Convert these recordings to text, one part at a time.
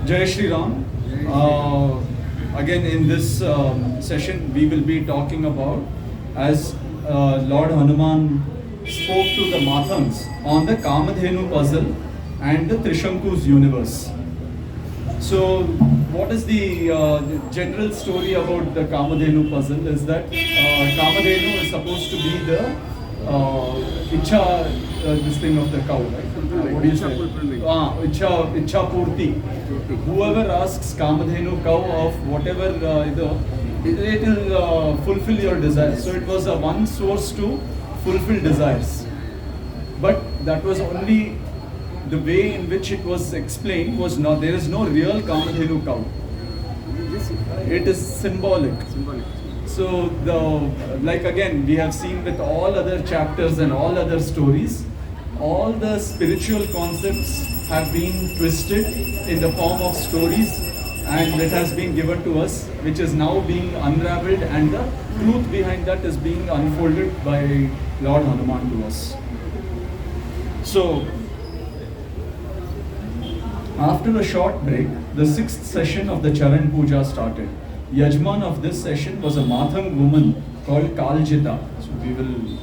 Jai Shri Ram. Again, in this session, we will be talking about as Lord Hanuman spoke to the Mathangs on the Kamadhenu puzzle and the Trishanku's universe. So, what is the general story about the Kamadhenu puzzle is that Kamadhenu is supposed to be the this thing of the cow, right? What do you say? Ichha Purti. Whoever asks Kamadhenu cow of whatever it will fulfill your desires. So it was a one source to fulfill desires. But that was only the way in which it was explained was not, there is no real Kamadhenu cow. It is symbolic. So like again, we have seen with all other chapters and all other stories, all the spiritual concepts have been twisted in the form of stories, and it has been given to us, which is now being unraveled, and the truth behind that is being unfolded by Lord Hanuman to us. So, after a short break, the 6th session of the Charan Puja started. Yajman of this session was a Mathang woman called Kaljita. So we will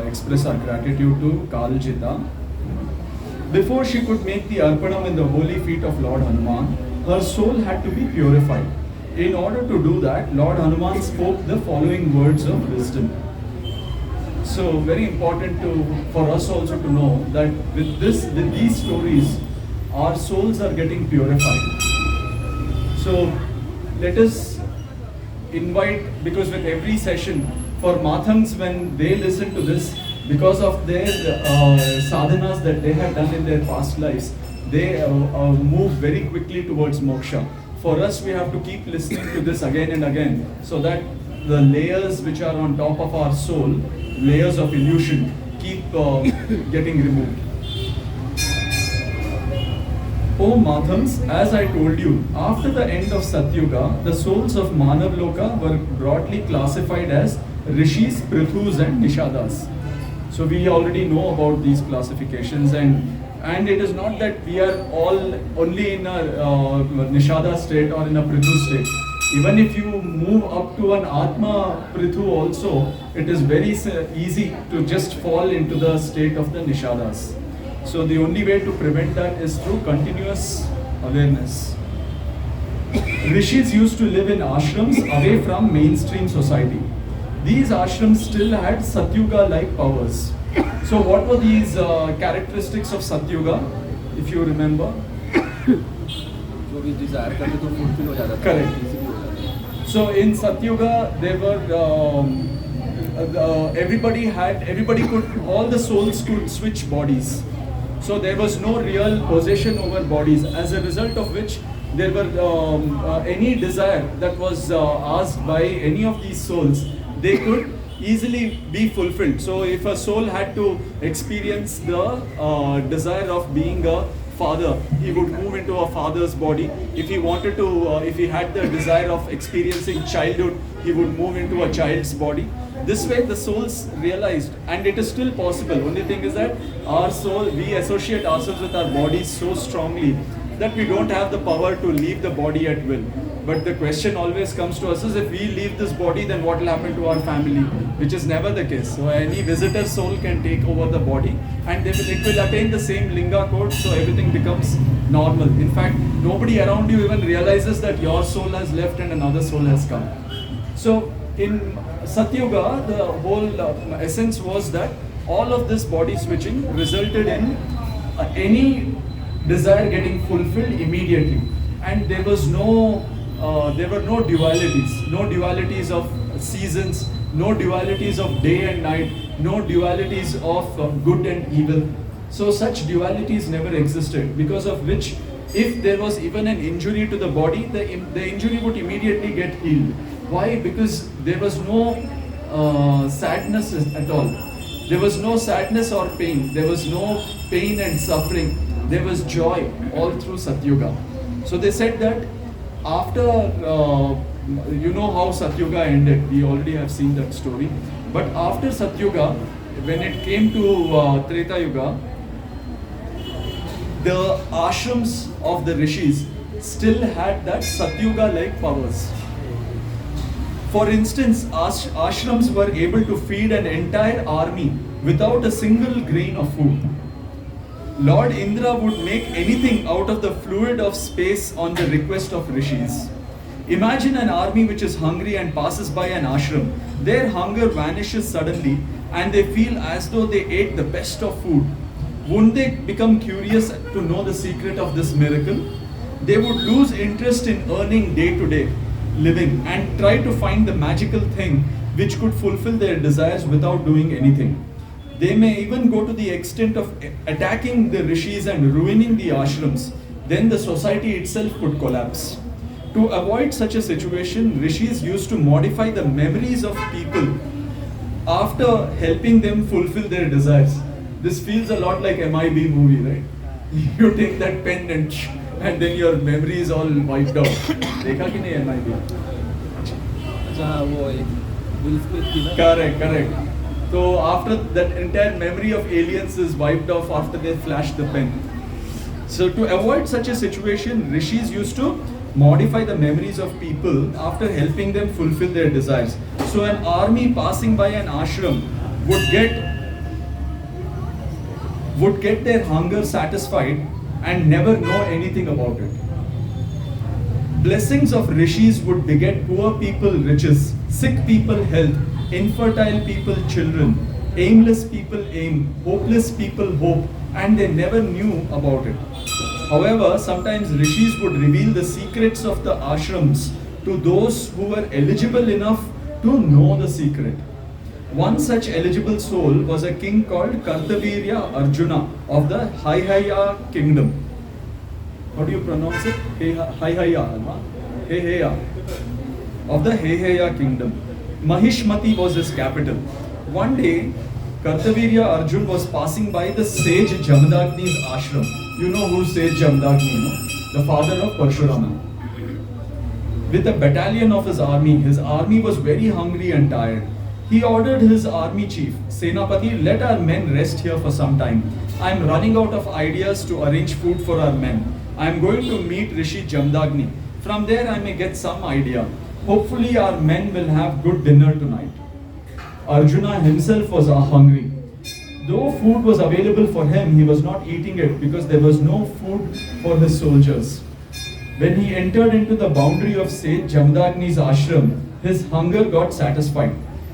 express our gratitude to Kaljita. Before she could make the Arpanam in the holy feet of Lord Hanuman, her soul had to be purified. In order to do that, Lord Hanuman spoke the following words of wisdom. So very important for us also to know that with these stories, our souls are getting purified. So let us invite, because with every session, for Mathangs, when they listen to this, because of their sadhanas that they have done in their past lives, they move very quickly towards moksha. For us, we have to keep listening to this again and again, so that the layers which are on top of our soul, layers of illusion, keep getting removed. O Mathangs, as I told you, after the end of Satyuga, the souls of Manav Loka were broadly classified as Rishis, Prithus and Nishadas. So we already know about these classifications, and it is not that we are all only in a Nishada state or in a Prithu state. Even if you move up to an Atma Prithu also, it is very easy to just fall into the state of the Nishadas. So the only way to prevent that is through continuous awareness. Rishis used to live in ashrams away from mainstream society. These ashrams still had Satyuga-like powers. So what were these characteristics of Satyuga, if you remember? Correct. So in Satyuga, there were all the souls could switch bodies. So there was no real possession over bodies, as a result of which there were any desire that was asked by any of these souls, they could easily be fulfilled. So if a soul had to experience the desire of being a father, he would move into a father's body. If he wanted to, if he had the desire of experiencing childhood, he would move into a child's body. This way the souls realized, and it is still possible. Only thing is that our soul, we associate ourselves with our bodies so strongly that we don't have the power to leave the body at will. But the question always comes to us is, if we leave this body, then what will happen to our family? Which is never the case. So any visitor soul can take over the body, and it will attain the same linga code, so everything becomes normal. In fact, nobody around you even realizes that your soul has left and another soul has come. So in Satyuga, the whole essence was that all of this body switching resulted in any desire getting fulfilled immediately, and there were no dualities of seasons, no dualities of day and night, no dualities of good and evil. So such dualities never existed, because of which, if there was even an injury to the body, the injury would immediately get healed. Why? Because there was no sadness at all. There was no sadness or pain. There was no pain and suffering. There was joy all through Satyuga. So they said that after, you know how Satyuga ended. We already have seen that story. But after Satyuga, when it came to Treta Yuga, the ashrams of the rishis still had that Satyuga-like powers. For instance, ashrams were able to feed an entire army without a single grain of food. Lord Indra would make anything out of the fluid of space on the request of rishis. Imagine an army which is hungry and passes by an ashram. Their hunger vanishes suddenly and they feel as though they ate the best of food. Wouldn't they become curious to know the secret of this miracle? They would lose interest in earning day-to-day living and try to find the magical thing which could fulfill their desires without doing anything. They may even go to the extent of attacking the rishis and ruining the ashrams. Then the society itself could collapse. To avoid such a situation, rishis used to modify the memories of people after helping them fulfill their desires. This feels a lot like MIB movie, right? You take that pen and then your memory is all wiped out. देखा कि नहीं MIB? जहाँ वो एक Will Smith की ना? Correct. So after that entire memory of aliens is wiped off after they flash the pen. So to avoid such a situation, rishis used to modify the memories of people after helping them fulfill their desires. So an army passing by an ashram would get their hunger satisfied and never know anything about it. Blessings of rishis would beget poor people riches, sick people health, infertile people children, aimless people aim, hopeless people hope, and they never knew about it. However, sometimes rishis would reveal the secrets of the ashrams to those who were eligible enough to know the secret. One such eligible soul was a king called Kartavirya Arjuna of the Haihaya kingdom. How do you pronounce it? Haihaya, of the Haihaya kingdom. Mahishmati was his capital. One day, Kartavirya Arjun was passing by the sage Jamadagni's ashram. You know who sage Jamadagni, no? The father of Parshurama. With a battalion of his army was very hungry and tired. He ordered his army chief, Senapati, let our men rest here for some time. I am running out of ideas to arrange food for our men. I am going to meet Rishi Jamadagni. From there I may get some idea. Hopefully our men will have good dinner tonight. Arjuna himself was hungry. Though food was available for him, he was not eating it because there was no food for his soldiers. When he entered into the boundary of Sage Jamadagni's ashram, his hunger got satisfied.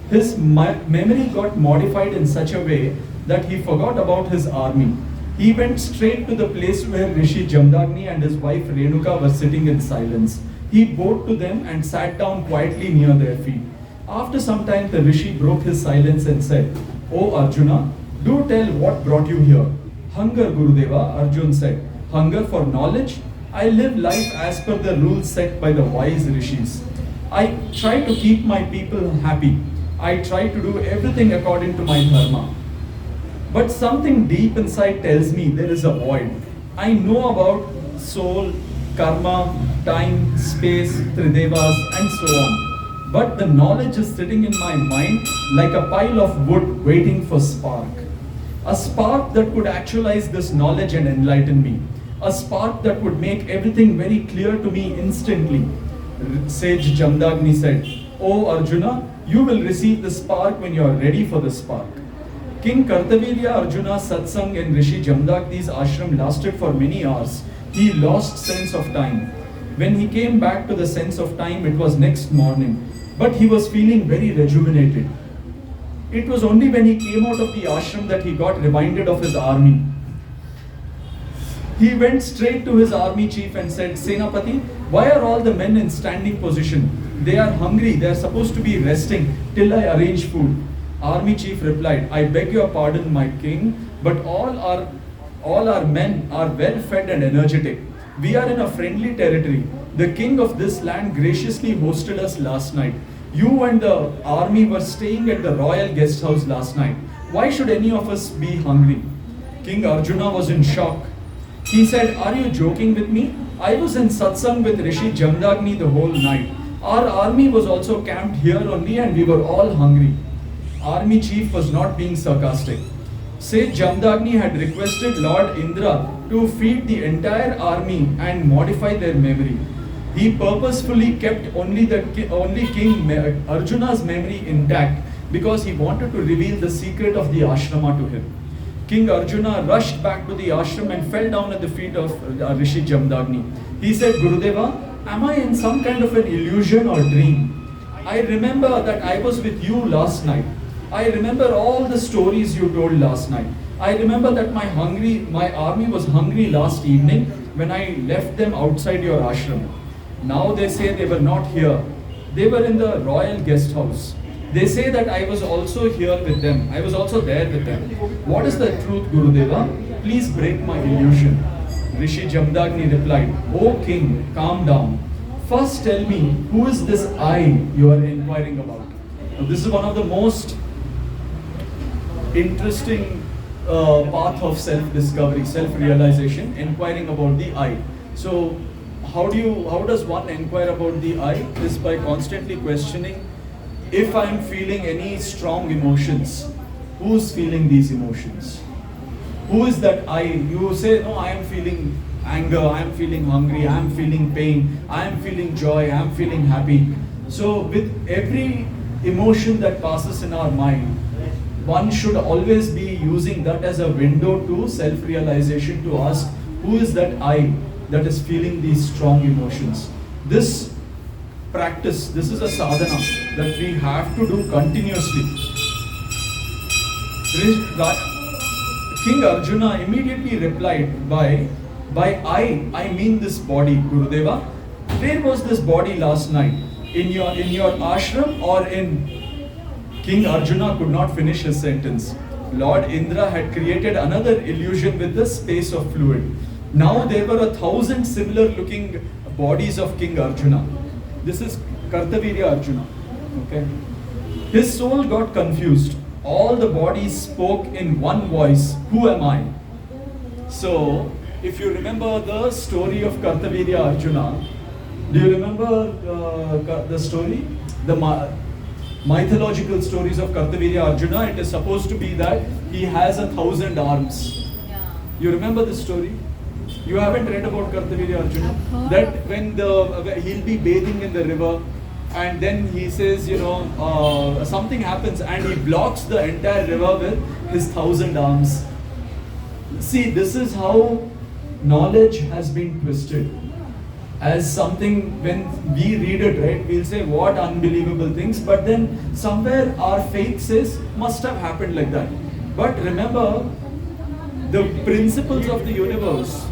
His memory got modified in such a way that he forgot about his army. He went straight to the place where Rishi Jamadagni and his wife Renuka were sitting in silence. He bowed to them and sat down quietly near their feet. After some time, the Rishi broke his silence and said, "O Arjuna, do tell what brought you here." "Hunger, Gurudeva," Arjun said. "Hunger for knowledge? I live life as per the rules set by the wise rishis. I try to keep my people happy. I try to do everything according to my dharma. But something deep inside tells me there is a void. I know about soul, karma, time, space, tridevas, and so on. But the knowledge is sitting in my mind like a pile of wood waiting for spark. A spark that could actualize this knowledge and enlighten me. A spark that would make everything very clear to me instantly." Sage Jamadagni said, "O Arjuna, you will receive the spark when you are ready for the spark." King Kartavirya Arjuna's satsang in Rishi Jamadagni's ashram lasted for many hours. He lost sense of time. When he came back to the sense of time, it was next morning. But he was feeling very rejuvenated. It was only when he came out of the ashram that he got reminded of his army. He went straight to his army chief and said, "Senapati, why are all the men in standing position? They are hungry, they are supposed to be resting till I arrange food." Army chief replied, "I beg your pardon, my king, but all our men are well fed and energetic. We are in a friendly territory. The king of this land graciously hosted us last night. You and the army were staying at the royal guest house last night. Why should any of us be hungry?" King Arjuna was in shock. He said, "Are you joking with me? I was in satsang with Rishi Jamadagni the whole night. Our army was also camped here only and we were all hungry." Army chief was not being sarcastic. Sage Jamadagni had requested Lord Indra to feed the entire army and modify their memory. He purposefully kept only King Arjuna's memory intact because he wanted to reveal the secret of the ashrama to him. King Arjuna rushed back to the ashram and fell down at the feet of Rishi Jamdagni. He said, Gurudeva, am I in some kind of an illusion or dream? I remember that I was with you last night. I remember all the stories you told last night. I remember that my army was hungry last evening when I left them outside your ashram. Now they say they were not here. They were in the royal guest house. They say that I was also here with them. I was also there with them. What is the truth, Gurudeva? Please break my illusion. Rishi Jamdagni replied, O king, calm down. First tell me, who is this I you are inquiring about? Now, this is one of the most interesting path of self-discovery, self-realization, inquiring about the I. So, how does one inquire about the I? Is by constantly questioning if I am feeling any strong emotions. Who's feeling these emotions? Who is that I? You say, no, I am feeling anger, I am feeling hungry, I am feeling pain, I am feeling joy, I am feeling happy. So with every emotion that passes in our mind, one should always be using that as a window to self-realization, to ask, who is that I that is feeling these strong emotions? This practice, this is a sadhana that we have to do continuously. King Arjuna immediately replied by I mean this body, Gurudeva. Where was this body last night? In your ashram or in... King Arjuna could not finish his sentence. Lord Indra had created another illusion with the space of fluid. Now there were 1,000 similar looking bodies of King Arjuna. This is Kartavirya Arjuna. Okay. His soul got confused. All the bodies spoke in one voice, who am I? So, if you remember the story of Kartavirya Arjuna, do you remember the story? The mythological stories of Kartavirya Arjuna, it is supposed to be that he has 1,000 arms. Yeah. You remember this story? You haven't read about Kartavirya Arjuna? That when he'll be bathing in the river, and then he says, something happens and he blocks the entire river with his 1,000 arms. See, this is how knowledge has been twisted. As something, when we read it, right, we'll say, what unbelievable things, but then somewhere our faith says, must have happened like that. But remember, the principles of the universe.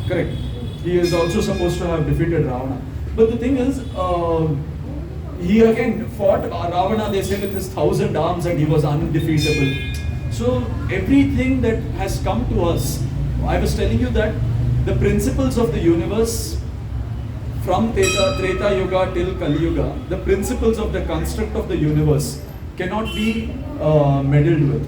Correct. He is also supposed to have defeated Ravana. But the thing is, he again fought Ravana, they say, with his 1,000 arms and he was undefeatable. So everything that has come to us, I was telling you that the principles of the universe from Treta Yuga till Kali Yuga, the principles of the construct of the universe cannot be meddled with.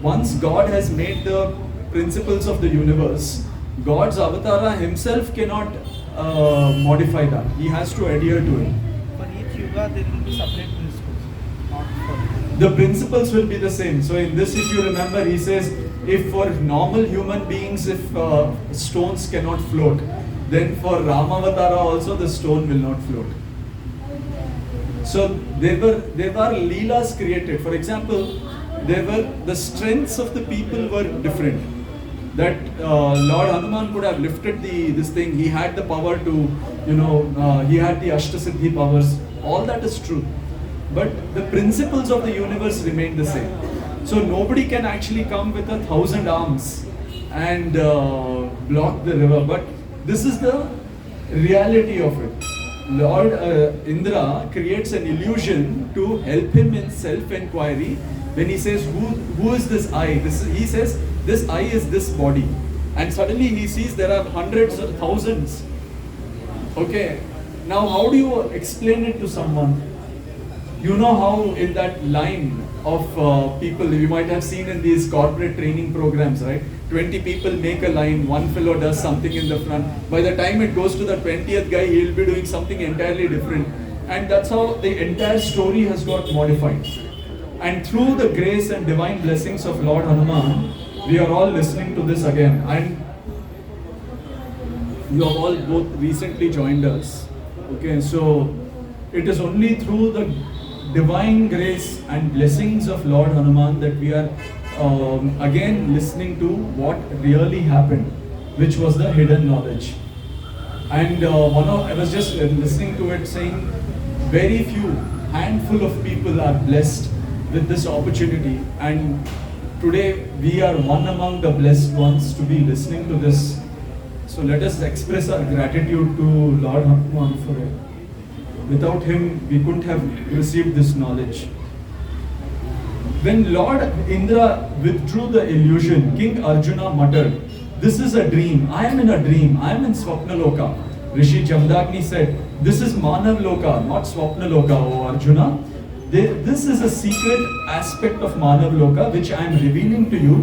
Once God has made the principles of the universe, God's avatara himself cannot modify that. He has to adhere to it. For each yuga, there will be separate principles. Not for... The principles will be the same. So in this, if you remember, he says, if for normal human beings, if stones cannot float, then for Ramavatara also the stone will not float. So there were leelas created. For example, the strengths of the people were different. That Lord Hanuman could have lifted this thing. He had the power to, he had the Ashtasiddhi powers. All that is true. But the principles of the universe remain the same. So nobody can actually come with 1,000 arms and block the river. But this is the reality of it. Lord Indra creates an illusion to help him in self-inquiry when he says, who is this I? He says, this I is this body. And suddenly he sees there are hundreds of thousands. Okay, now how do you explain it to someone? You know how in that line of people, you might have seen in these corporate training programs, right? 20 people make a line, one fellow does something in the front. By the time it goes to the 20th guy, he will be doing something entirely different. And that's how the entire story has got modified. And through the grace and divine blessings of Lord Hanuman, we are all listening to this again. And you have all both recently joined us. Okay, so it is only through the divine grace and blessings of Lord Hanuman that we are again listening to what really happened, which was the hidden knowledge. And I was just listening to it saying, very few, handful of people are blessed with this opportunity, and today we are one among the blessed ones to be listening to this. So let us express our gratitude to Lord Hanuman for it. Without him, we couldn't have received this knowledge. When Lord Indra withdrew the illusion, King Arjuna muttered, "This is a dream. I am in a dream. I am in Swapnaloka." Rishi Jamdagni said, "This is Manavloka, not Swapnaloka, O Arjuna. This is a secret aspect of Manavloka which I am revealing to you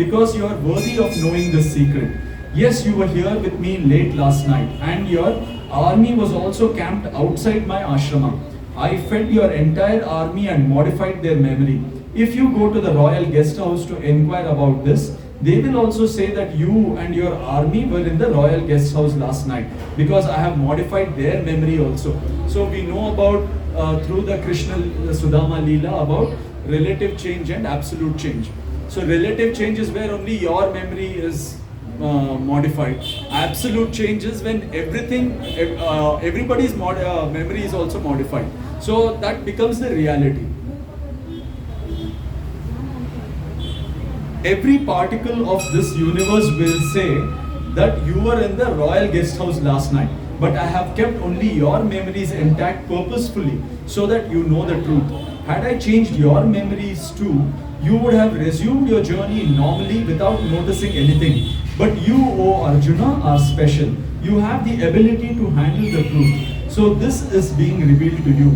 because you are worthy of knowing this secret. Yes, you were here with me late last night, and your army was also camped outside my ashrama. I fed your entire army and modified their memory. If you go to the royal guest house to inquire about this, they will also say that you and your army were in the royal guest house last night, because I have modified their memory also." So we know about through the Krishna Sudama Leela about relative change and absolute change. So relative change is where only your memory is modified. Absolute change is when everybody's memory is also modified. So that becomes the reality. Every particle of this universe will say that you were in the royal guest house last night, but I have kept only your memories intact purposefully so that you know the truth. Had I changed your memories too, you would have resumed your journey normally without noticing anything. But you, O Arjuna, are special. You have the ability to handle the truth. So this is being revealed to you.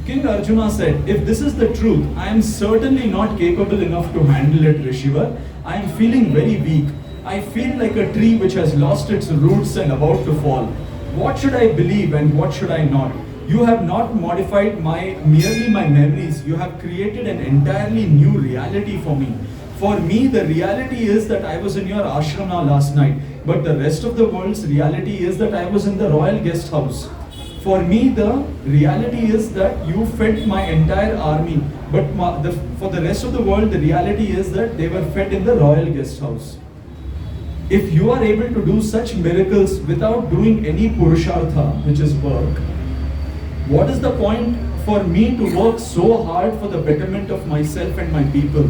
King Arjuna said, "If this is the truth, I am certainly not capable enough to handle it, Rishivar. I am feeling very weak. I feel like a tree which has lost its roots and about to fall. What should I believe and what should I not? You have not modified merely my memories. You have created an entirely new reality for me. For me, the reality is that I was in your ashrama last night, but the rest of the world's reality is that I was in the royal guest house. For me, the reality is that you fed my entire army, but for the rest of the world, the reality is that they were fed in the royal guest house. If you are able to do such miracles without doing any purushartha, which is work, what is the point for me to work so hard for the betterment of myself and my people?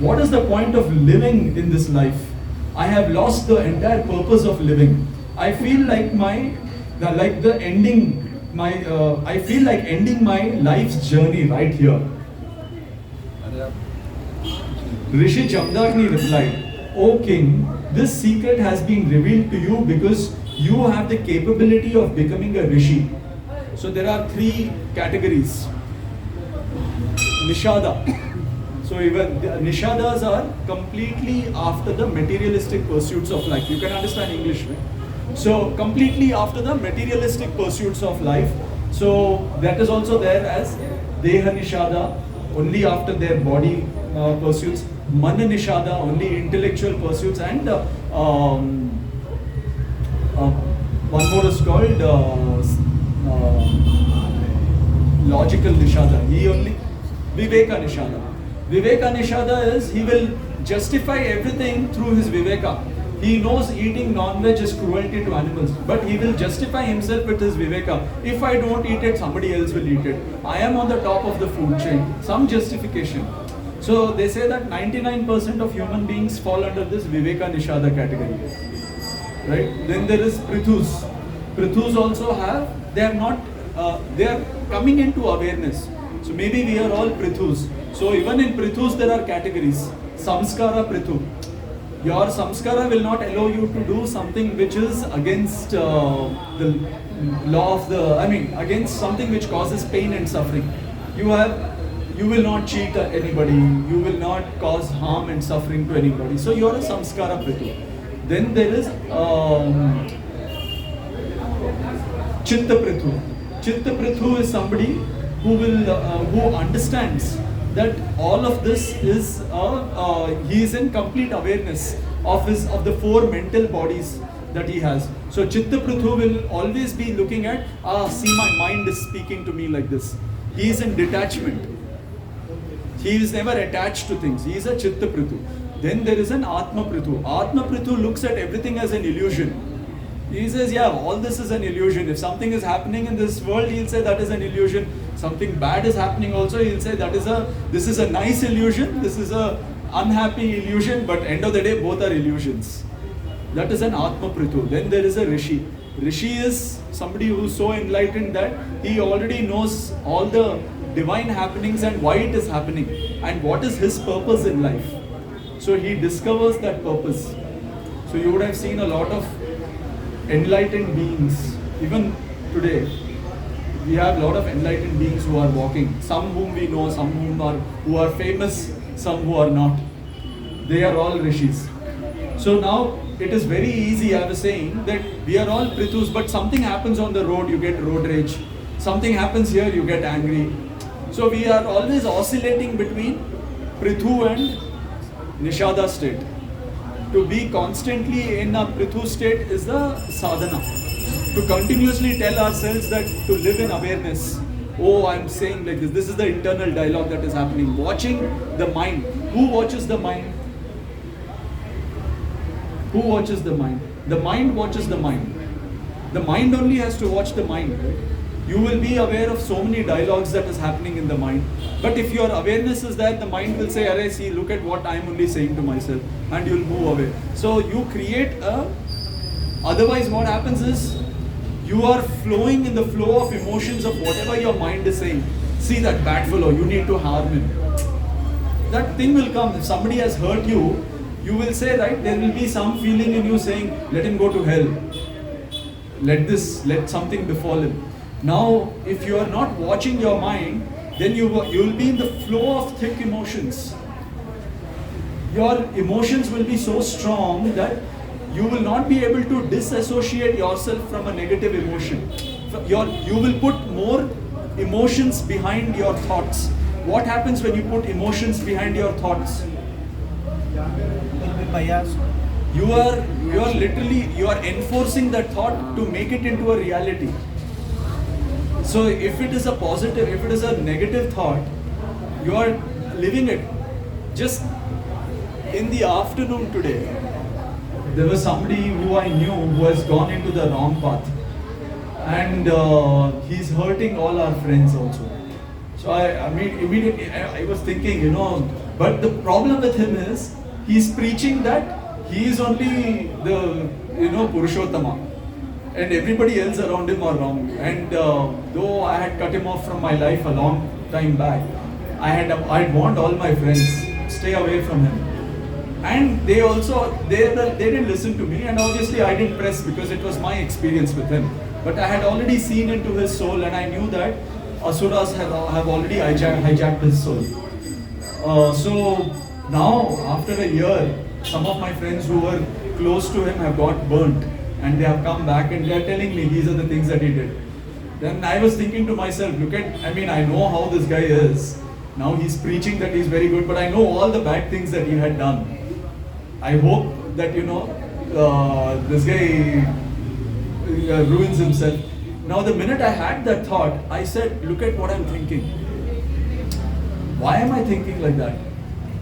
What is the point of living in this life? I have lost the entire purpose of living. I feel like I feel like ending my life's journey right here." Rishi Jamdagni replied, "O king, this secret has been revealed to you because you have the capability of becoming a rishi." So there are three categories. Nishada. So even the Nishadas are completely after the materialistic pursuits of life. You can understand English, right? So completely after the materialistic pursuits of life. So that is also there as Deha Nishada, only after their body pursuits. Mana Nishada, only intellectual pursuits, and one more is called logical Nishada. He only Viveka Nishada. Viveka Nishada is he will justify everything through his Viveka. He knows eating non-veg is cruelty to animals, but he will justify himself with his Viveka. If I don't eat it, somebody else will eat it. I am on the top of the food chain. Some justification. So they say that 99% of human beings fall under this Viveka Nishada category. Right? Then there is Prithus. Prithus also they are coming into awareness. So maybe we are all Prithus. So even in Prithus there are categories. Samskara Prithu. Your samskara will not allow you to do something which is against the law of against something which causes pain and suffering. You will not cheat anybody. You will not cause harm and suffering to anybody. So you are a samskara Prithu. Then there is Chitta Prithu. Chitta Prithu is somebody who understands that all of this is he is in complete awareness of the four mental bodies that he has. So Chitta Prithu will always be looking at, see, my mind is speaking to me like this. He is in detachment. He is never attached to things. He is a Chitta Prithu. Then there is an Atma Prithu. Atma Prithu looks at everything as an illusion. He says, yeah, all this is an illusion. If something is happening in this world, he'll say that is an illusion. Something bad is happening also, he'll say this is a nice illusion, this is a unhappy illusion, but end of the day, both are illusions. That is an Atma Prithu. Then there is a Rishi. Rishi is somebody who is so enlightened that he already knows all the divine happenings and why it is happening and what is his purpose in life. So he discovers that purpose. So you would have seen a lot of enlightened beings. Even today, we have a lot of enlightened beings who are walking. Some whom we know, some who are famous, some who are not. They are all rishis. So now it is very easy, I was saying, that we are all prithus, but something happens on the road, you get road rage. Something happens here, you get angry. So we are always oscillating between prithu and nishada state. To be constantly in a prithu state is the sadhana. To continuously tell ourselves that to live in awareness. Oh, I'm saying like this. This is the internal dialogue that is happening. Watching the mind. Who watches the mind? Who watches the mind? The mind watches the mind. The mind only has to watch the mind, right? You will be aware of so many dialogues that is happening in the mind. But if your awareness is there, the mind will say, Arey, see, look at what I'm only saying to myself. And you'll move away. So you create otherwise what happens is, you are flowing in the flow of emotions of whatever your mind is saying. See that bad fellow, you need to harm him. That thing will come. If somebody has hurt you, you will say, right, there will be some feeling in you saying, let him go to hell. Let something befall him. Now, if you are not watching your mind, then you will be in the flow of thick emotions. Your emotions will be so strong that you will not be able to disassociate yourself from a negative emotion. You will put more emotions behind your thoughts. What happens when you put emotions behind your thoughts? You are enforcing that thought to make it into a reality. So if it is a positive, if it is a negative thought, you are living it. Just in the afternoon today, there was somebody who I knew who has gone into the wrong path, and he's hurting all our friends also. So I mean, immediately I was thinking, but the problem with him is he's preaching that he is only the Purushottama, and everybody else around him are wrong. And though I had cut him off from my life a long time back, I had warned all my friends, stay away from him. And they didn't listen to me, and obviously I didn't press because it was my experience with him. But I had already seen into his soul, and I knew that asuras have already hijacked his soul. So now, after a year, some of my friends who were close to him have got burnt, and they have come back and they are telling me these are the things that he did. Then I was thinking to myself, I know how this guy is. Now he's preaching that he's very good, but I know all the bad things that he had done. I hope that, this guy ruins himself. Now the minute I had that thought, I said, look at what I'm thinking. Why am I thinking like that?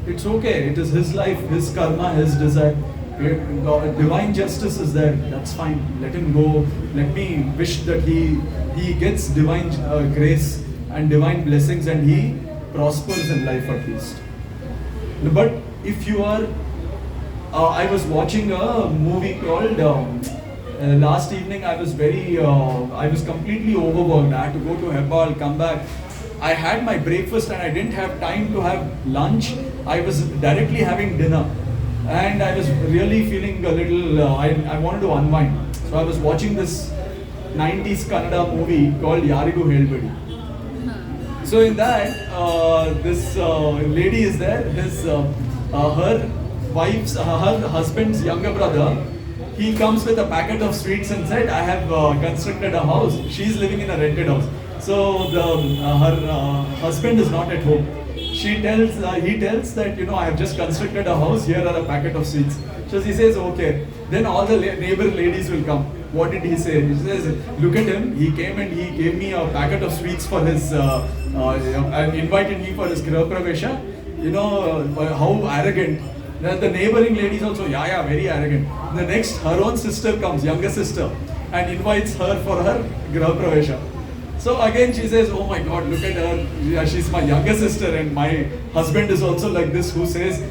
It's okay, it is his life, his karma, his desire. Divine justice is there, that's fine. Let him go. Let me wish that he gets divine grace and divine blessings and he prospers in life at least. But if you are I was watching a movie called last evening. I was completely overworked. I had to go to Hebbal, come back. I had my breakfast and I didn't have time to have lunch. I was directly having dinner, and I was really feeling a little. I wanted to unwind, so I was watching this 90s Kannada movie called Yarigu Helbedi. So in that, this lady is there. Her husband's younger brother, he comes with a packet of sweets and said, I have constructed a house. She's living in a rented house. So her husband is not at home. he tells that, I have just constructed a house, here are a packet of sweets. So he says, okay. Then all the neighbor ladies will come. What did he say? He says, look at him, he came and he gave me a packet of sweets for his, and invited me for his Griha Pravesha. How arrogant. Then the neighboring ladies also, yeah, very arrogant. The next, her own sister comes, younger sister, and invites her for her Griha Pravesha. So again she says, oh my God, look at her, yeah, she's my younger sister, and my husband is also like this, who says,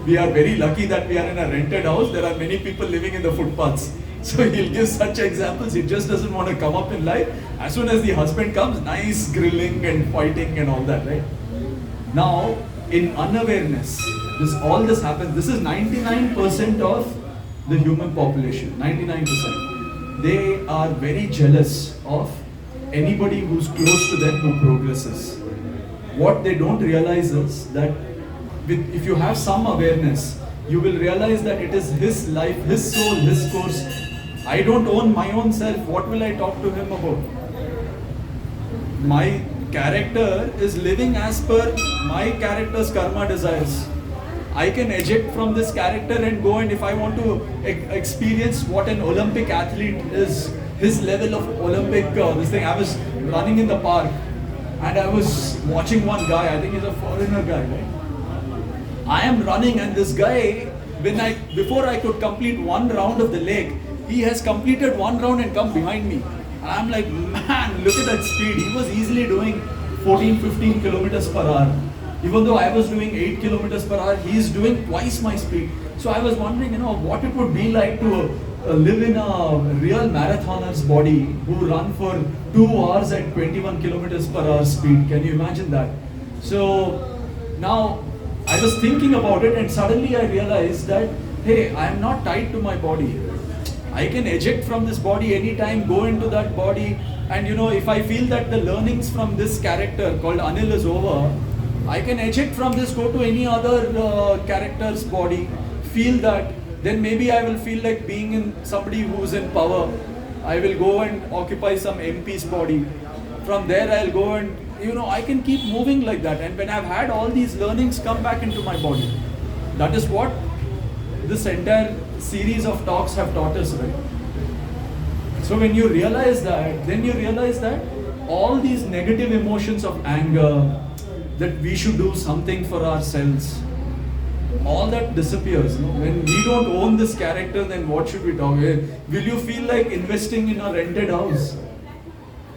we are very lucky that we are in a rented house, there are many people living in the footpaths. So he'll give such examples, he just doesn't want to come up in life. As soon as the husband comes, nice grilling and fighting and all that, right? Now, in unawareness, all this happens. This is 99% of the human population, 99%. They are very jealous of anybody who's close to them who progresses. What they don't realize is that if you have some awareness, you will realize that it is his life, his soul, his course. I don't own my own self. What will I talk to him about? My character is living as per my character's karma desires. I can eject from this character and go, and if I want to experience what an Olympic athlete is, his level of Olympic this thing. I was running in the park and I was watching one guy, I think he's a foreigner guy, right? I am running and this guy, before I could complete one round of the lake, he has completed one round and come behind me. And I'm like, man, look at that speed. He was easily doing 14-15 kilometers per hour. Even though I was doing 8 kilometers per hour, he is doing twice my speed. So I was wondering, what it would be like to live in a real marathoner's body who run for 2 hours at 21 kilometers per hour speed. Can you imagine that? So now I was thinking about it and suddenly I realized that, hey, I am not tied to my body. I can eject from this body anytime, go into that body, and if I feel that the learnings from this character called Anil is over, I can eject from this, go to any other character's body, feel that, then maybe I will feel like being in somebody who's in power. I will go and occupy some MP's body. From there I'll go and, I can keep moving like that. And when I've had all these learnings come back into my body, that is what this entire series of talks have taught us, right? So when you realize that, then you realize that all these negative emotions of anger, that we should do something for ourselves, all that disappears. When we don't own this character, then what should we talk? Will you feel like investing in a rented house?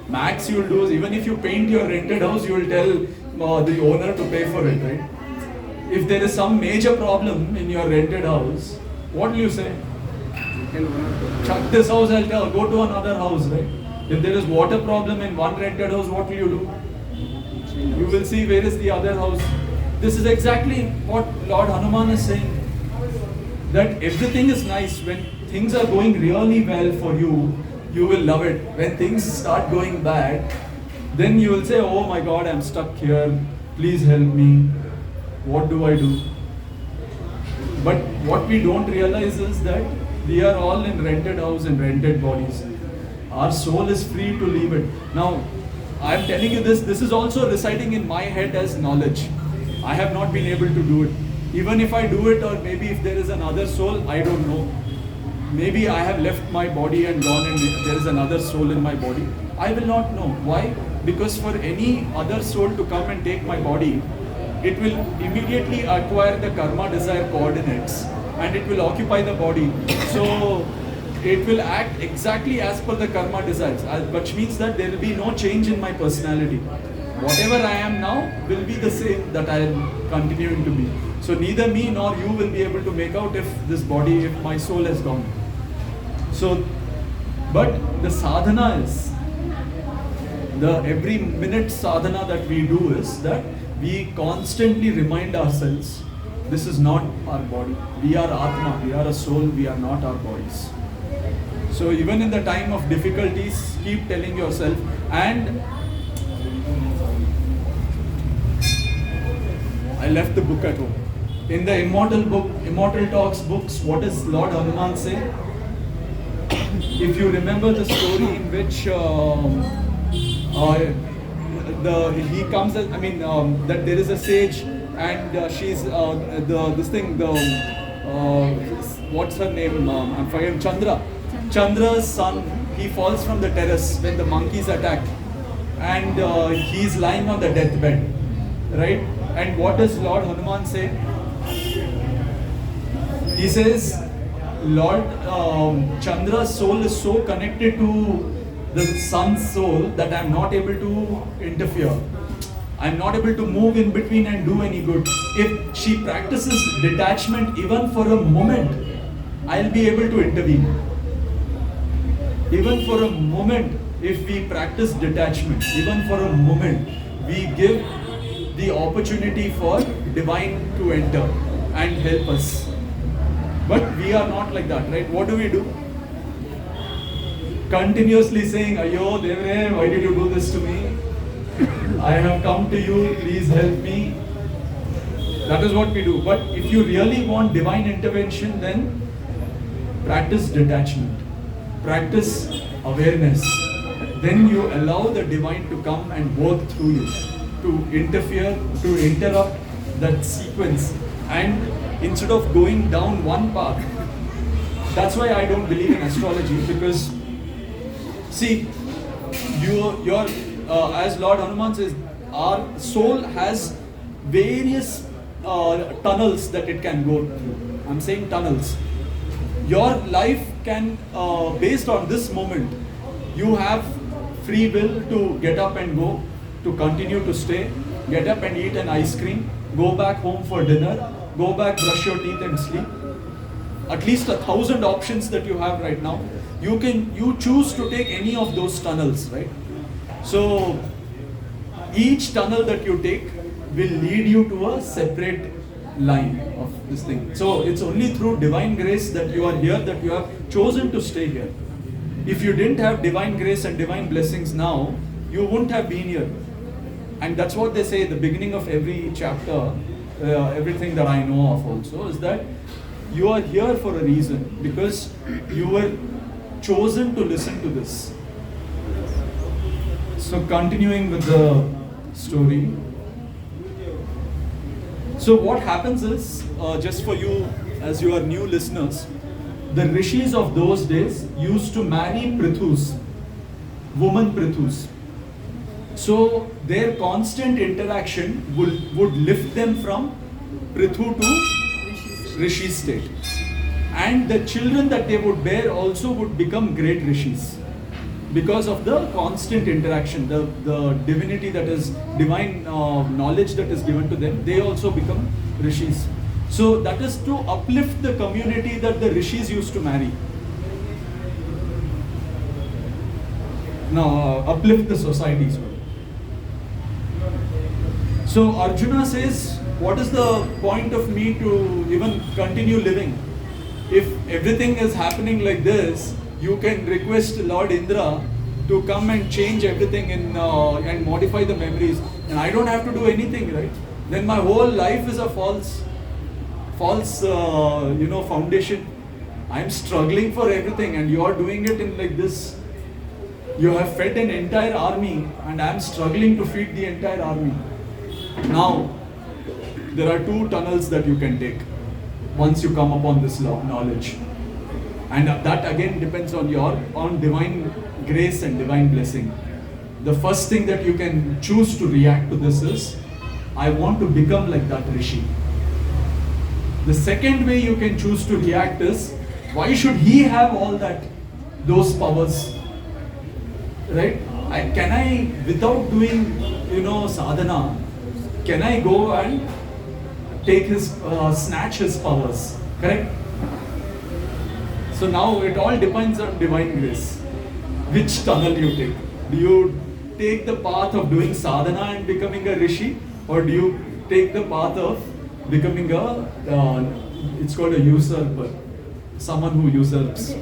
Max you'll do is, even if you paint your rented house, you will tell the owner to pay for it, right? If there is some major problem in your rented house, what will you say? Chuck this house, I'll tell, go to another house, right? If there is water problem in one rented house, what will you do? You will see where is the other house. This is exactly what Lord Hanuman is saying. That everything is nice. When things are going really well for you, you will love it. When things start going bad, then you will say, oh my God, I'm stuck here. Please help me. What do I do? But what we don't realize is that we are all in rented house and rented bodies. Our soul is free to leave it. Now, I'm telling you this is also residing in my head as knowledge. I have not been able to do it. Even if I do it, or maybe if there is another soul, I don't know. Maybe I have left my body and gone and there is another soul in my body. I will not know. Why? Because for any other soul to come and take my body, it will immediately acquire the karma desire coordinates and it will occupy the body. So it will act exactly as per the karma desires, which means that there will be no change in my personality. Whatever I am now will be the same that I am continuing to be. So neither me nor you will be able to make out if my soul has gone. So, but the sadhana is, every minute sadhana that we do is that we constantly remind ourselves, this is not our body. We are Atma, we are a soul, we are not our bodies. So even in the time of difficulties, keep telling yourself, and I left the book at home. In the Immortal Talks books, what does Lord Hanuman say? If you remember the story in which he comes. That there is a sage, and she's this thing. What's her name? I'm forgetting. Chandra. Chandra's son. He falls from the terrace when the monkeys attack, and he's lying on the deathbed, right? And what does Lord Hanuman say? He says, Lord Chandra's soul is so connected to the sun's soul that I'm not able to interfere. I'm not able to move in between and do any good. If she practices detachment even for a moment, I'll be able to intervene. Even for a moment, if we practice detachment, even for a moment, we give the opportunity for divine to enter and help us. But we are not like that, right? What do? Continuously saying, Ayo, Devre, why did you do this to me? I have come to you, please help me. That is what we do. But if you really want divine intervention, then practice detachment. Practice awareness. Then you allow the divine to come and work through you, to interfere, to interrupt that sequence. And instead of going down one path, that's why I don't believe in astrology, because see, your as Lord Hanuman says, our soul has various tunnels that it can go through. I'm saying tunnels. Your life can, based on this moment, you have free will to get up and go, to continue to stay, get up and eat an ice cream, go back home for dinner, go back, brush your teeth and sleep. At least 1,000 options that you have right now. You choose to take any of those tunnels, right? So each tunnel that you take will lead you to a separate line of this thing. So it's only through divine grace that you are here, that you have chosen to stay here. If you didn't have divine grace and divine blessings now, you wouldn't have been here. And that's what they say at the beginning of every chapter, everything that I know of also, is that you are here for a reason, because you were chosen to listen to this. So continuing with the story. So what happens is, just for you as you are new listeners, the rishis of those days used to marry prithus, woman prithus. So their constant interaction would lift them from prithu to rishi state. And the children that they would bear also would become great rishis, because of the constant interaction, the divinity that is, divine knowledge that is given to them, they also become rishis. So that is to uplift the community that the rishis used to marry. Now, uplift the society as well. So Arjuna says, what is the point of me to even continue living? If everything is happening like this, you can request Lord Indra to come and change everything and modify the memories, and I don't have to do anything, right? Then my whole life is a false foundation. I'm struggling for everything, and you are doing it in like this. You have fed an entire army, and I'm struggling to feed the entire army. Now, there are two tunnels that you can take once you come upon this knowledge. And that again depends on on divine grace and divine blessing. The first thing that you can choose to react to this is, I want to become like that rishi. The second way you can choose to react is, why should he have all those powers? Right? Can I, without doing, sadhana, can I go and take snatch his powers? Correct? So now it all depends on divine grace. Which tunnel you take? Do you take the path of doing sadhana and becoming a rishi? Or do you take the path of becoming it's called a usurper, someone who usurps?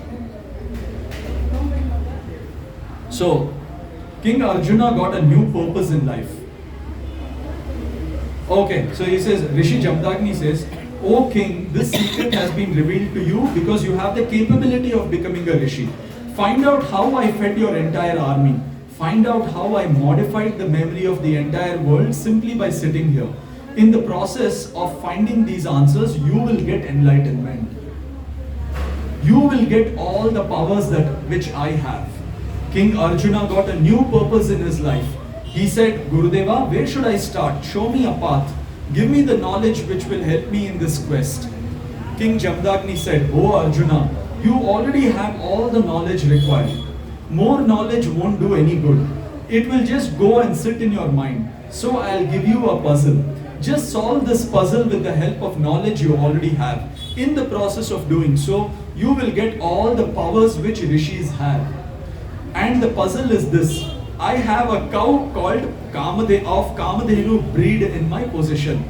So, King Arjuna got a new purpose in life. Okay, so he says, Rishi Jamdagni says, O king, this secret has been revealed to you because you have the capability of becoming a rishi. Find out how I fed your entire army. Find out how I modified the memory of the entire world simply by sitting here. In the process of finding these answers, you will get enlightenment. You will get all the powers that which I have. King Arjuna got a new purpose in his life. He said, Gurudeva, where should I start? Show me a path. Give me the knowledge which will help me in this quest. King Jamdagni said, Oh Arjuna, you already have all the knowledge required. More knowledge won't do any good. It will just go and sit in your mind. So I'll give you a puzzle. Just solve this puzzle with the help of knowledge you already have. In the process of doing so, you will get all the powers which rishis have. And the puzzle is this. I have a cow called Kamadhenu breed in my possession.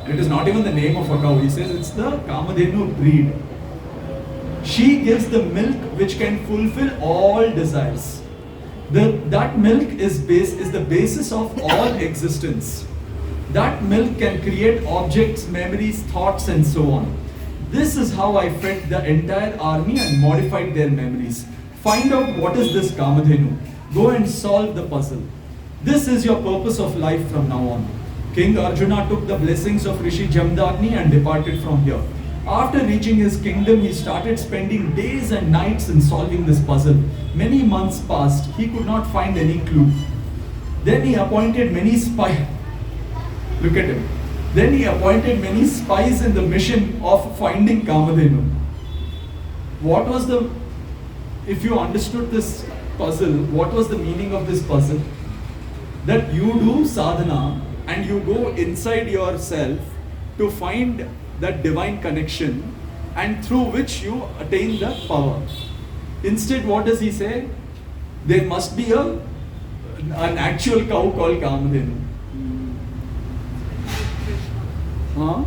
It is not even the name of a cow. He says it's the Kamadhenu breed. She gives the milk which can fulfill all desires. That milk is the basis of all existence. That milk can create objects, memories, thoughts and so on. This is how I fed the entire army and modified their memories. Find out what is this Kamadhenu. Go and solve the puzzle. This is your purpose of life from now on. King Arjuna took the blessings of Rishi Jamdagni and departed from here. After reaching his kingdom, he started spending days and nights in solving this puzzle. Many months passed. He could not find any clue. Then he appointed many spies. Look at him. Then he appointed many spies in the mission of finding Kamadhenu. What was if you understood this puzzle, what was the meaning of this puzzle? That you do sadhana and you go inside yourself to find that divine connection and through which you attain the power. Instead, what does he say? There must be an actual cow called Kamadhenu. Huh?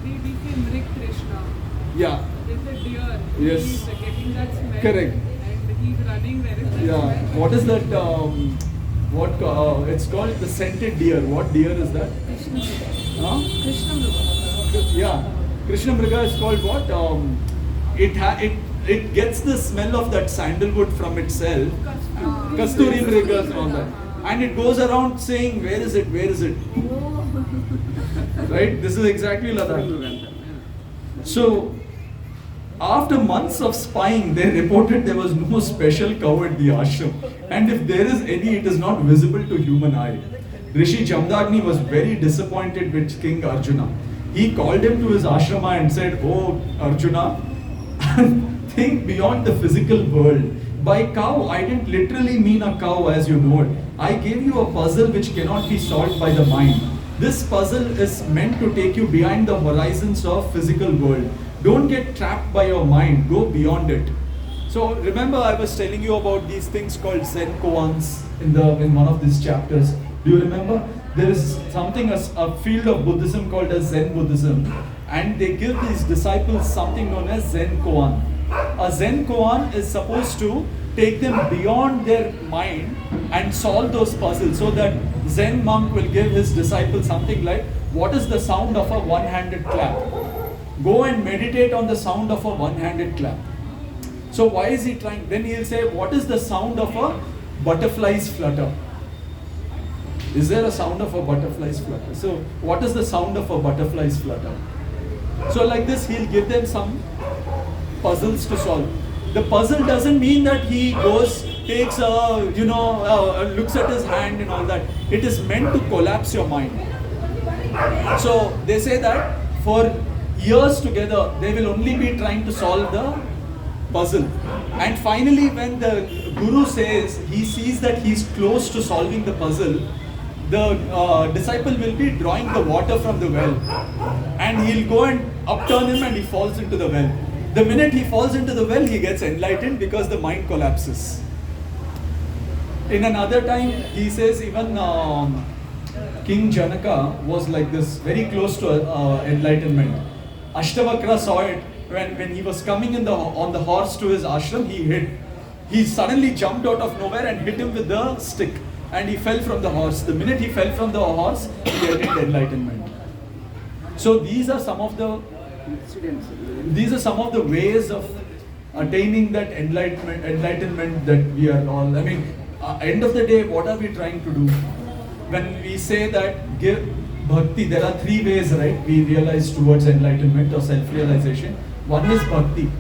We became Rick Krishna. Yeah. There's a deer. Yes. He's getting that smell. Correct. And he's running. Where is that Yeah. smell? What is that? It's called the scented deer. What deer is that? Krishna Mruga. Huh? Krishna Mruga. Yeah. Krishna Mruga is called what? It gets the smell of that sandalwood from itself. Kasturi Mrugas and all that. And it goes around saying, where is it? Where is it? Right? This is exactly Ladakh. So, after months of spying, they reported there was no special cow at the ashram. And if there is any, it is not visible to human eye. Rishi Jamdagni was very disappointed with King Arjuna. He called him to his ashrama and said, Oh Arjuna, think beyond the physical world. By cow, I didn't literally mean a cow as you know it. I gave you a puzzle which cannot be solved by the mind. This puzzle is meant to take you behind the horizons of physical world. Don't get trapped by your mind, go beyond it. So remember I was telling you about these things called Zen koans in one of these chapters. Do you remember? There is something, a field of Buddhism called as Zen Buddhism, and they give these disciples something known as Zen koan. A Zen koan is supposed to take them beyond their mind and solve those puzzles, so that Zen monk will give his disciples something like, what is the sound of a one-handed clap? Go and meditate on the sound of a one-handed clap. So why is he trying? Then he'll say, what is the sound of a butterfly's flutter? Is there a sound of a butterfly's flutter? So what is the sound of a butterfly's flutter? So like this, he'll give them some puzzles to solve. The puzzle doesn't mean that he goes, takes looks at his hand and all that. It is meant to collapse your mind. So they say that for years together, they will only be trying to solve the puzzle. And finally, when the guru says, he sees that he's close to solving the puzzle, the disciple will be drawing the water from the well. And he'll go and upturn him and he falls into the well. The minute he falls into the well, he gets enlightened because the mind collapses. In another time, he says even King Janaka was like this, very close to enlightenment. Ashtavakra saw it when he was coming on the horse to his ashram. He suddenly jumped out of nowhere and hit him with the stick, and he fell from the horse. The minute he fell from the horse, he attained enlightenment. So these are some of the ways of attaining that enlightenment that we are all. I mean, end of the day, what are we trying to do? When we say that give bhakti, there are three ways, right? We realize towards enlightenment or self-realization. One is bhakti.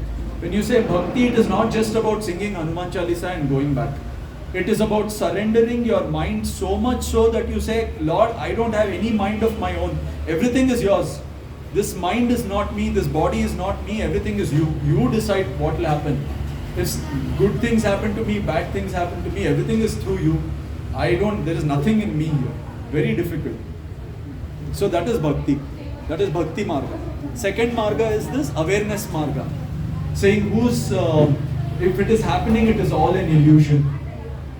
When you say bhakti, it is not just about singing Hanuman Chalisa and going back. It is about surrendering your mind so much so that you say, Lord, I don't have any mind of my own. Everything is yours. This mind is not me, this body is not me, everything is you. You decide what will happen. If good things happen to me, bad things happen to me, everything is through you. There is nothing in me here. Very difficult. So that is bhakti. That is bhakti marga. Second marga is this awareness marga. Saying if it is happening, it is all an illusion.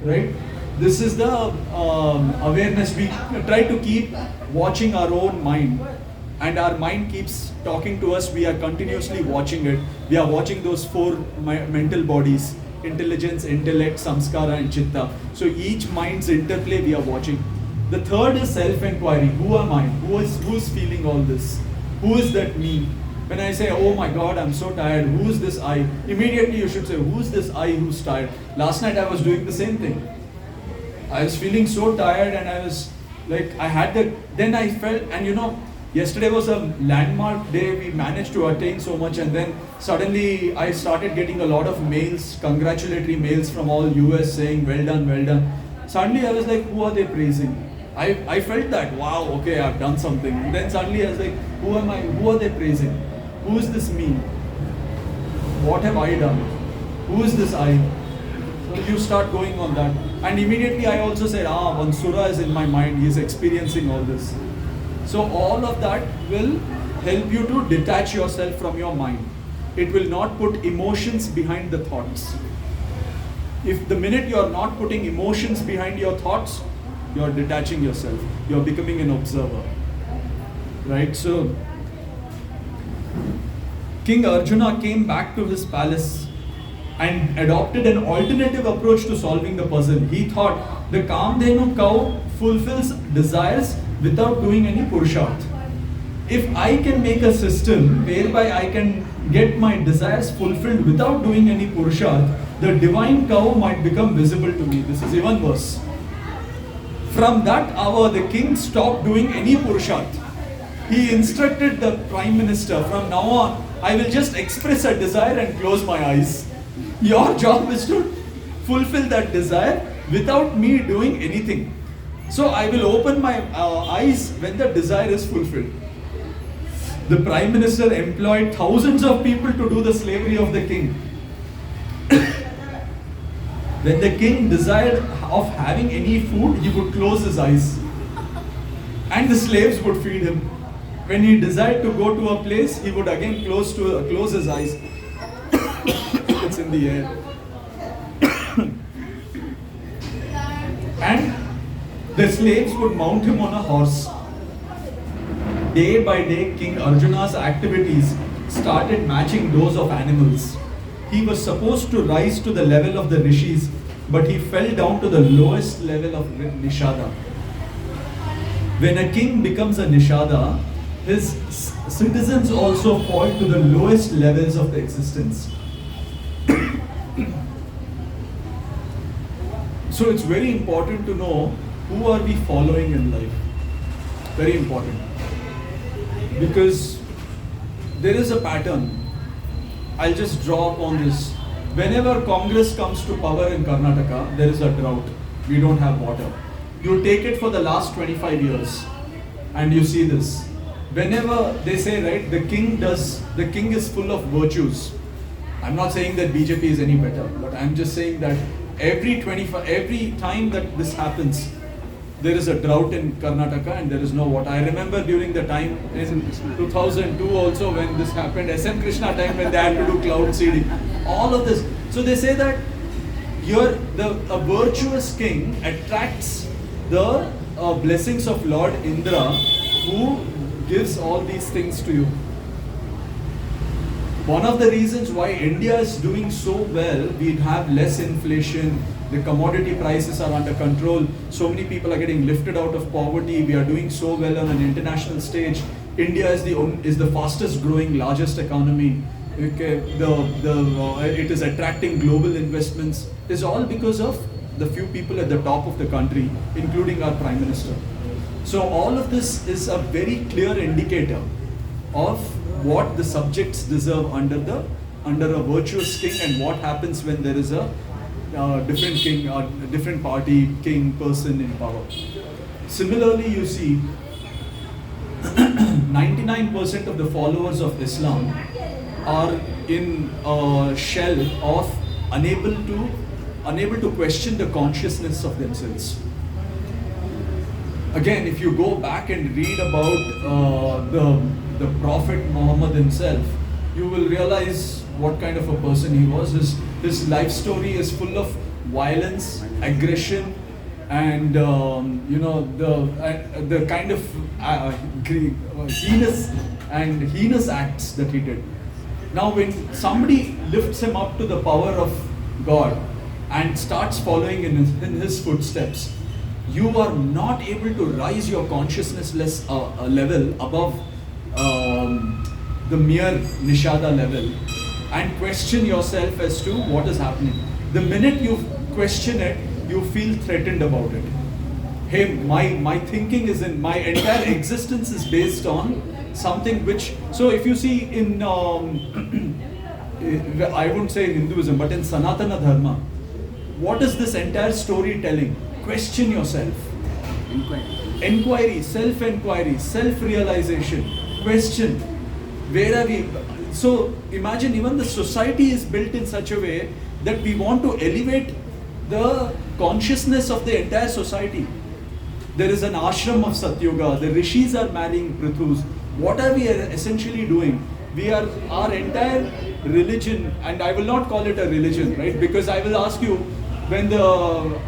Right? This is the awareness. We try to keep watching our own mind. And our mind keeps talking to us. We are continuously watching it. We are watching those four mental bodies. Intelligence, intellect, samskara and chitta. So each mind's interplay we are watching. The third is self-inquiry. Who am I? Who is feeling all this? Who is that me? When I say, oh my God, I'm so tired, who is this I? Immediately you should say, who is this I who's tired? Last night I was doing the same thing. I was feeling so tired and I was like, then I felt, and yesterday was a landmark day, we managed to attain so much, and then suddenly I started getting a lot of mails, congratulatory mails from all US saying, well done, well done. Suddenly I was like, who are they praising? I felt that, wow, okay, I've done something. And then suddenly I was like, who am I? Who are they praising? Who is this me? What have I done? Who is this I? So you start going on that. And immediately I also said, one surah is in my mind, he is experiencing all this. So all of that will help you to detach yourself from your mind. It will not put emotions behind the thoughts. If the minute you are not putting emotions behind your thoughts, you are detaching yourself. You are becoming an observer. Right? So King Arjuna came back to his palace and adopted an alternative approach to solving the puzzle. He thought the Kamadhenu cow fulfills desires without doing any purusharth. If I can make a system whereby I can get my desires fulfilled without doing any purusharth, the divine cow might become visible to me. This is even worse. From that hour, the king stopped doing any purusharth. He instructed the prime minister, from now on, I will just express a desire and close my eyes. Your job is to fulfill that desire without me doing anything. So I will open my eyes when the desire is fulfilled. The prime minister employed thousands of people to do the slavery of the king. When the king desired of having any food, he would close his eyes. And the slaves would feed him. When he desired to go to a place, he would again close his eyes. It's in the air. And the slaves would mount him on a horse. Day by day, King Arjuna's activities started matching those of animals. He was supposed to rise to the level of the rishis, but he fell down to the lowest level of nishada. When a king becomes a nishada, his citizens also fall to the lowest levels of the existence. So it's very important to know who are we following in life. Very important. Because there is a pattern. I'll just draw upon this. Whenever Congress comes to power in Karnataka, there is a drought. We don't have water. You take it for the last 25 years and you see this. Whenever they say, right, the king is full of virtues. I'm not saying that BJP is any better, but I'm just saying that every time that this happens, there is a drought in Karnataka and there is no water. I remember during the time in 2002 also when this happened, SM Krishna time when they had to do cloud seeding. All of this. So they say that a virtuous king attracts the blessings of Lord Indra, who gives all these things to you. One of the reasons why India is doing so well, we have less inflation, the commodity prices are under control, so many people are getting lifted out of poverty, we are doing so well on an international stage. India is the fastest growing, largest economy. Okay, it is attracting global investments. It's all because of the few people at the top of the country, including our Prime Minister. So all of this is a very clear indicator of what the subjects deserve under a virtuous king, and what happens when there is a different king or different party, king, person in power. Similarly, you see 99% of the followers of Islam are in a shell of unable to question the consciousness of themselves. Again, if you go back and read about the Prophet Muhammad himself, you will realize what kind of a person he was. His life story is full of violence, aggression, and the kind of heinous acts that he did. Now, when somebody lifts him up to the power of God and starts following in his footsteps, you are not able to rise your consciousness level above the mere nishada level and question yourself as to what is happening. The minute you question it, you feel threatened about it. Hey, my thinking is in, my entire existence is based on something which, so if you see in, I wouldn't say in Hinduism, but in Sanatana Dharma, what is this entire story telling? Question yourself. Inquiry, self-inquiry, self-realization, question. Where are we? So imagine even the society is built in such a way that we want to elevate the consciousness of the entire society. There is an ashram of Satyuga, the rishis are marrying prithus. What are we essentially doing? Our entire religion, and I will not call it a religion, right? Because I will ask you, when the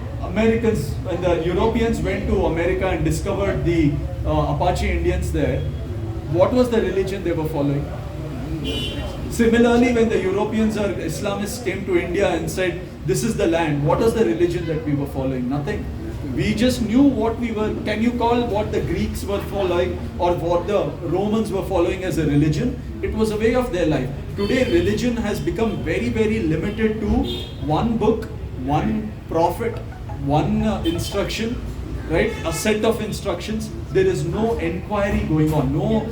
Europeans went to America and discovered the Apache Indians there, what was the religion they were following? Similarly, when the Europeans or Islamists came to India and said, this is the land, what was the religion that we were following? Nothing. We just knew what we were. Can you call what the Greeks were following or what the Romans were following as a religion? It was a way of their life. Today, religion has become very, very limited to one book, one prophet, one instruction, right? A set of instructions. There is no inquiry going on, no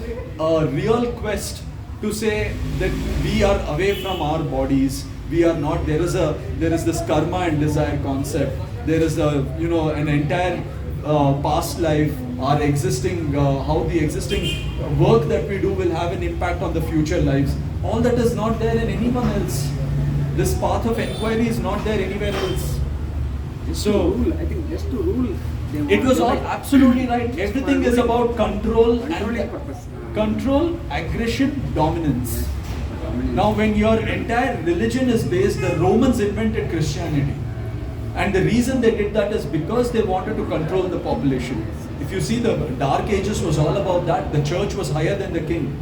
real quest to say that we are away from our bodies. We are not. There is this karma and desire concept. There is an entire past life, our existing, how the existing work that we do will have an impact on the future lives. All that is not there in anyone else. This path of inquiry is not there anywhere else. I think just to rule. It was all absolutely right. Everything is about control controlling purpose. Control, aggression, dominance. Now, when your entire religion is based, the Romans invented Christianity. And the reason they did that is because they wanted to control the population. If you see, the Dark Ages was all about that. The church was higher than the king.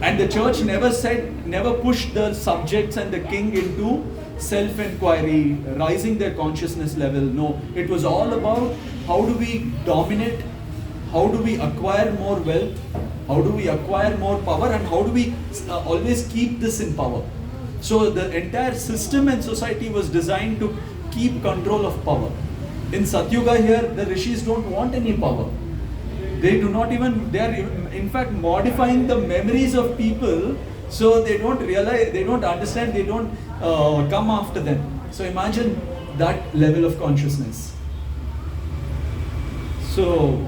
And the church never pushed the subjects and the king into self-inquiry, rising their consciousness level. No, it was all about how do we dominate, how do we acquire more wealth, how do we acquire more power, and how do we always keep this in power. So the entire system and society was designed to keep control of power. In Satyuga here, the rishis don't want any power. They do not even, they are in fact modifying the memories of people so they don't realize, they don't understand, they don't come after them. So imagine that level of consciousness. So,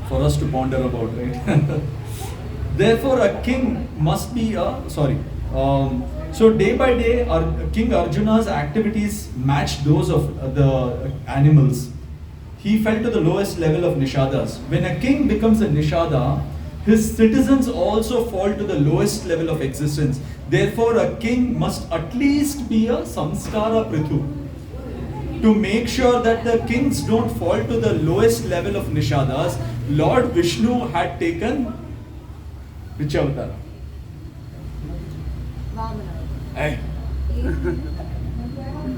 for us to ponder about, right? Therefore, a king must be so day by day, King Arjuna's activities matched those of the animals. He fell to the lowest level of nishadas. When a king becomes a nishada, his citizens also fall to the lowest level of existence. Therefore, a king must at least be a samskara prithu. To make sure that the kings don't fall to the lowest level of nishadas, Lord Vishnu had taken which avatar? Hey.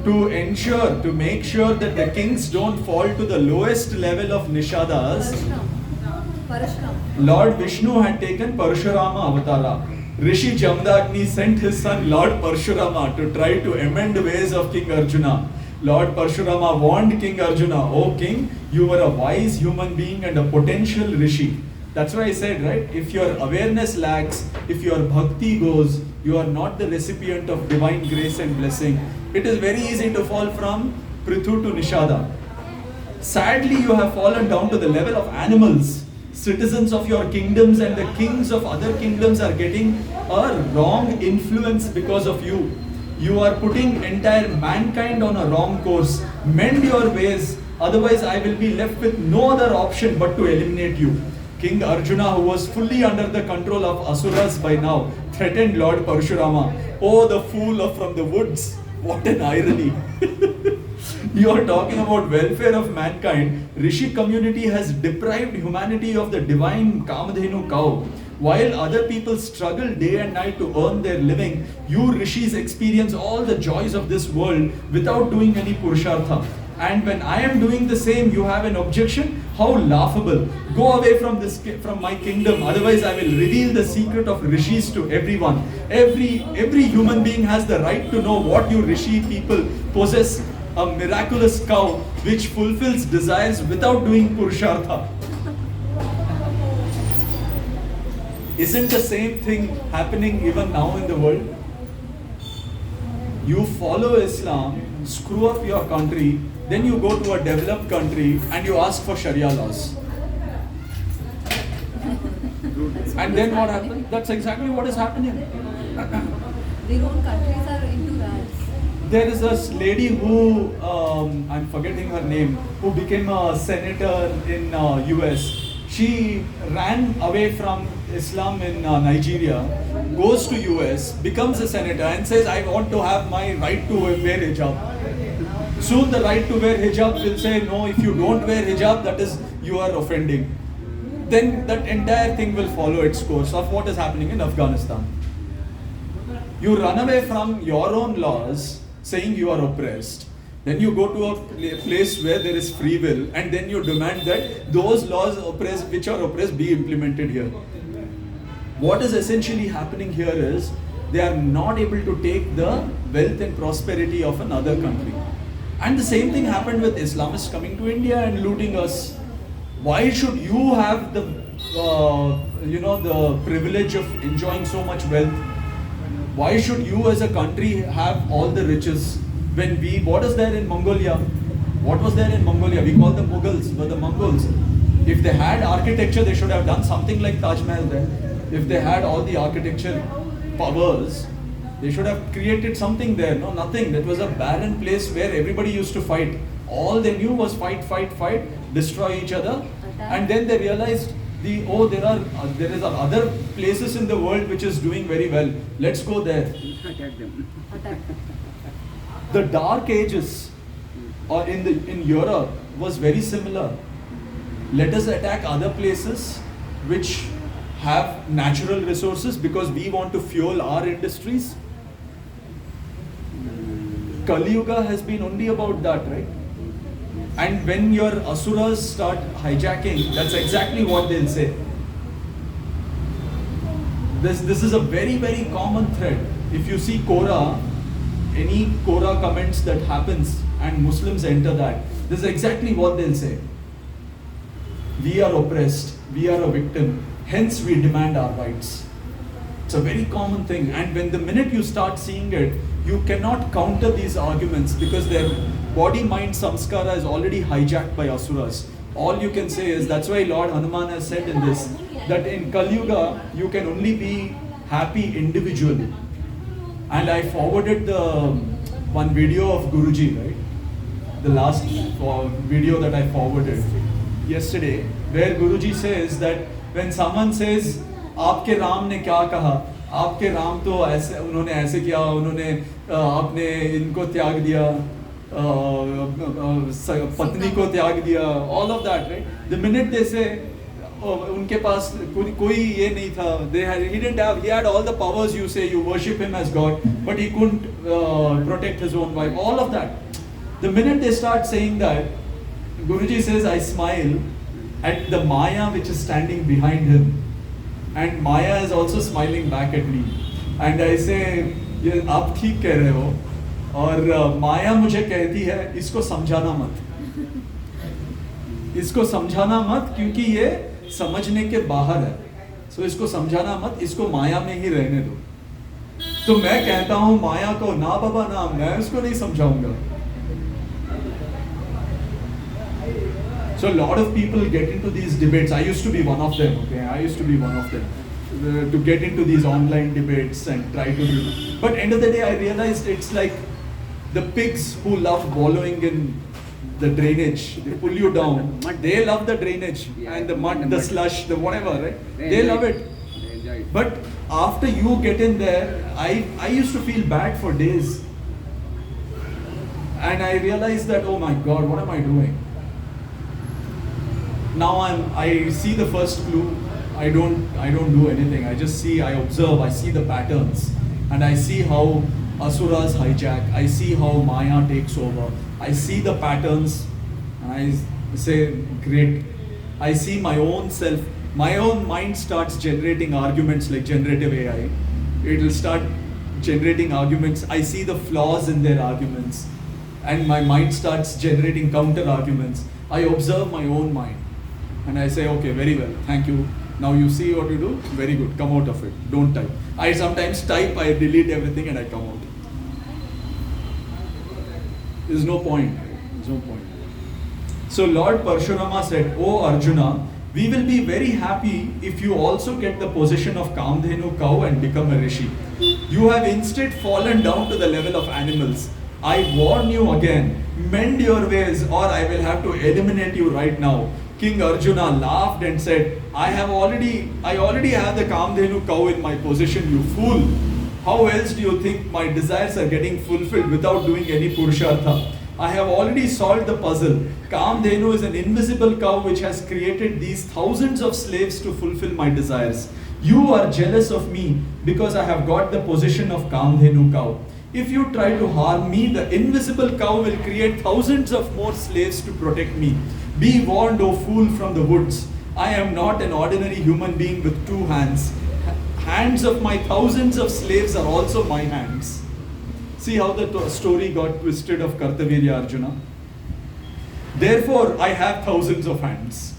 To make sure that the kings don't fall to the lowest level of nishadas, Lord Vishnu had taken Parashurama avatara. Rishi Jamdagni sent his son Lord Parshurama to try to amend the ways of King Arjuna. Lord Parshurama warned King Arjuna, "O king, you were a wise human being and a potential rishi." That's why I said, right, if your awareness lacks, if your bhakti goes, you are not the recipient of divine grace and blessing. It is very easy to fall from Prithu to Nishada. Sadly, you have fallen down to the level of animals. Citizens of your kingdoms and the kings of other kingdoms are getting a wrong influence because of you. You are putting entire mankind on a wrong course. Mend your ways, otherwise I will be left with no other option but to eliminate you. King Arjuna, who was fully under the control of Asuras by now, threatened Lord Parshurama. Oh, the fool from the woods. What an irony. You are talking about welfare of mankind. Rishi community has deprived humanity of the divine Kamadhenu cow. While other people struggle day and night to earn their living, you rishis experience all the joys of this world without doing any purushartha. And when I am doing the same, you have an objection? How laughable. Go away from my kingdom, otherwise I will reveal the secret of rishis to everyone. Every human being has the right to know what you rishi people possess. A miraculous cow which fulfills desires without doing purushartha. Isn't the same thing happening even now in the world? You follow Islam, screw up your country, then you go to a developed country and you ask for Sharia laws. And then what happens? That's exactly what is happening. Their own countries are into that. There is this lady who, I'm forgetting her name, who became a senator in US. She ran away from Islam in Nigeria, goes to US, becomes a senator and says, I want to have my right to wear hijab. Soon the right to wear hijab will say, no, if you don't wear hijab, that is, you are offending. Then that entire thing will follow its course of what is happening in Afghanistan. You run away from your own laws, saying you are oppressed. Then you go to a place where there is free will, and then you demand that those laws which are oppressed be implemented here. What is essentially happening here is they are not able to take the wealth and prosperity of another country. And the same thing happened with Islamists coming to India and looting us. Why should you have the the privilege of enjoying so much wealth? Why should you as a country have all the riches when what is there in Mongolia? What was there in Mongolia? We call them Mughals, but the Mongols. If they had architecture, they should have done something like Taj Mahal there. If they had all the architecture powers, they should have created something there. No, nothing. That was a barren place where everybody used to fight. All they knew was fight, destroy each other. And then they realized there is other places in the world which is doing very well. Let's go there. Attack them. Attack. The Dark Ages in Europe was very similar. Let us attack other places which have natural resources because we want to fuel our industries. Kali Yuga has been only about that, right? And when your asuras start hijacking, that's exactly what they'll say. This is a very, very common thread. If you see Quora, any Quora comments that happens and Muslims enter that, this is exactly what they'll say. We are oppressed, we are a victim, hence we demand our rights. It's a very common thing, and when the minute you start seeing it, you cannot counter these arguments because their body-mind samskara is already hijacked by asuras. All you can say is, that's why Lord Hanuman has said in this, that in Kali Yuga, you can only be happy individually. And I forwarded the one video of Guruji, right? The last video that I forwarded yesterday, where Guruji says that when someone says, आपके राम ने क्या कहा, आपके राम तो ऐसे उन्होंने ऐसे किया, उन्होंने आपने इनको त्याग दिया, पत्नी को त्याग दिया, all of that, right? The minute they say, उनके पास कोई ये नहीं था, he had all the powers, you say, you worship him as God, but he couldn't protect his own wife, all of that. The minute they start saying that, Guruji says, I smile at the Maya which is standing behind him. and Maya is also smiling back at me. And I say, ये आप ठीक कह रहे हो, और माया मुझे कहती है इसको समझाना मत, इसको समझाना मत क्योंकि ये समझने के बाहर है, सो इसको समझाना मत, इसको माया में ही रहने दो. तो मैं कहता हूं माया को, ना बाबा ना, मैं उसको नहीं समझाऊंगा. So a lot of people get into these debates. I used to be one of them. Okay, I used to be one of them. To get into these online debates and try to do. But end of the day, I realized it's like the pigs who love wallowing in the drainage. They pull you down. They love the drainage and the mud, the slush, the whatever. Right? They love it. But after you get in there, I used to feel bad for days. And I realized that, oh my God, what am I doing? Now I see the first clue. I don't do anything. I just see, I observe, I see the patterns, and I see how asuras hijack. I see how Maya takes over. I see the patterns, and I say, great. I see my own self. My own mind starts generating arguments like generative AI. It will start generating arguments. I see the flaws in their arguments, and my mind starts generating counter arguments. I observe my own mind. And I say, okay, very well, thank you. Now you see what you do, very good, come out of it, don't type. I sometimes type, I delete everything and I come out. There's no point, there's no point. So Lord Parshurama said, oh Arjuna, we will be very happy if you also get the position of Kamadhenu cow and become a rishi. You have instead fallen down to the level of animals. I warn you again, mend your ways or I will have to eliminate you right now. King Arjuna laughed and said, I already have the Kamadhenu cow in my possession, you fool. How else do you think my desires are getting fulfilled without doing any Purushartha? I have already solved the puzzle. Kamadhenu is an invisible cow which has created these thousands of slaves to fulfill my desires. You are jealous of me because I have got the position of Kamadhenu cow. If you try to harm me, the invisible cow will create thousands of more slaves to protect me. Be warned, O fool from the woods. I am not an ordinary human being with two hands. Hands of my thousands of slaves are also my hands. See how the story got twisted of Kartavirya Arjuna. Therefore, I have thousands of hands.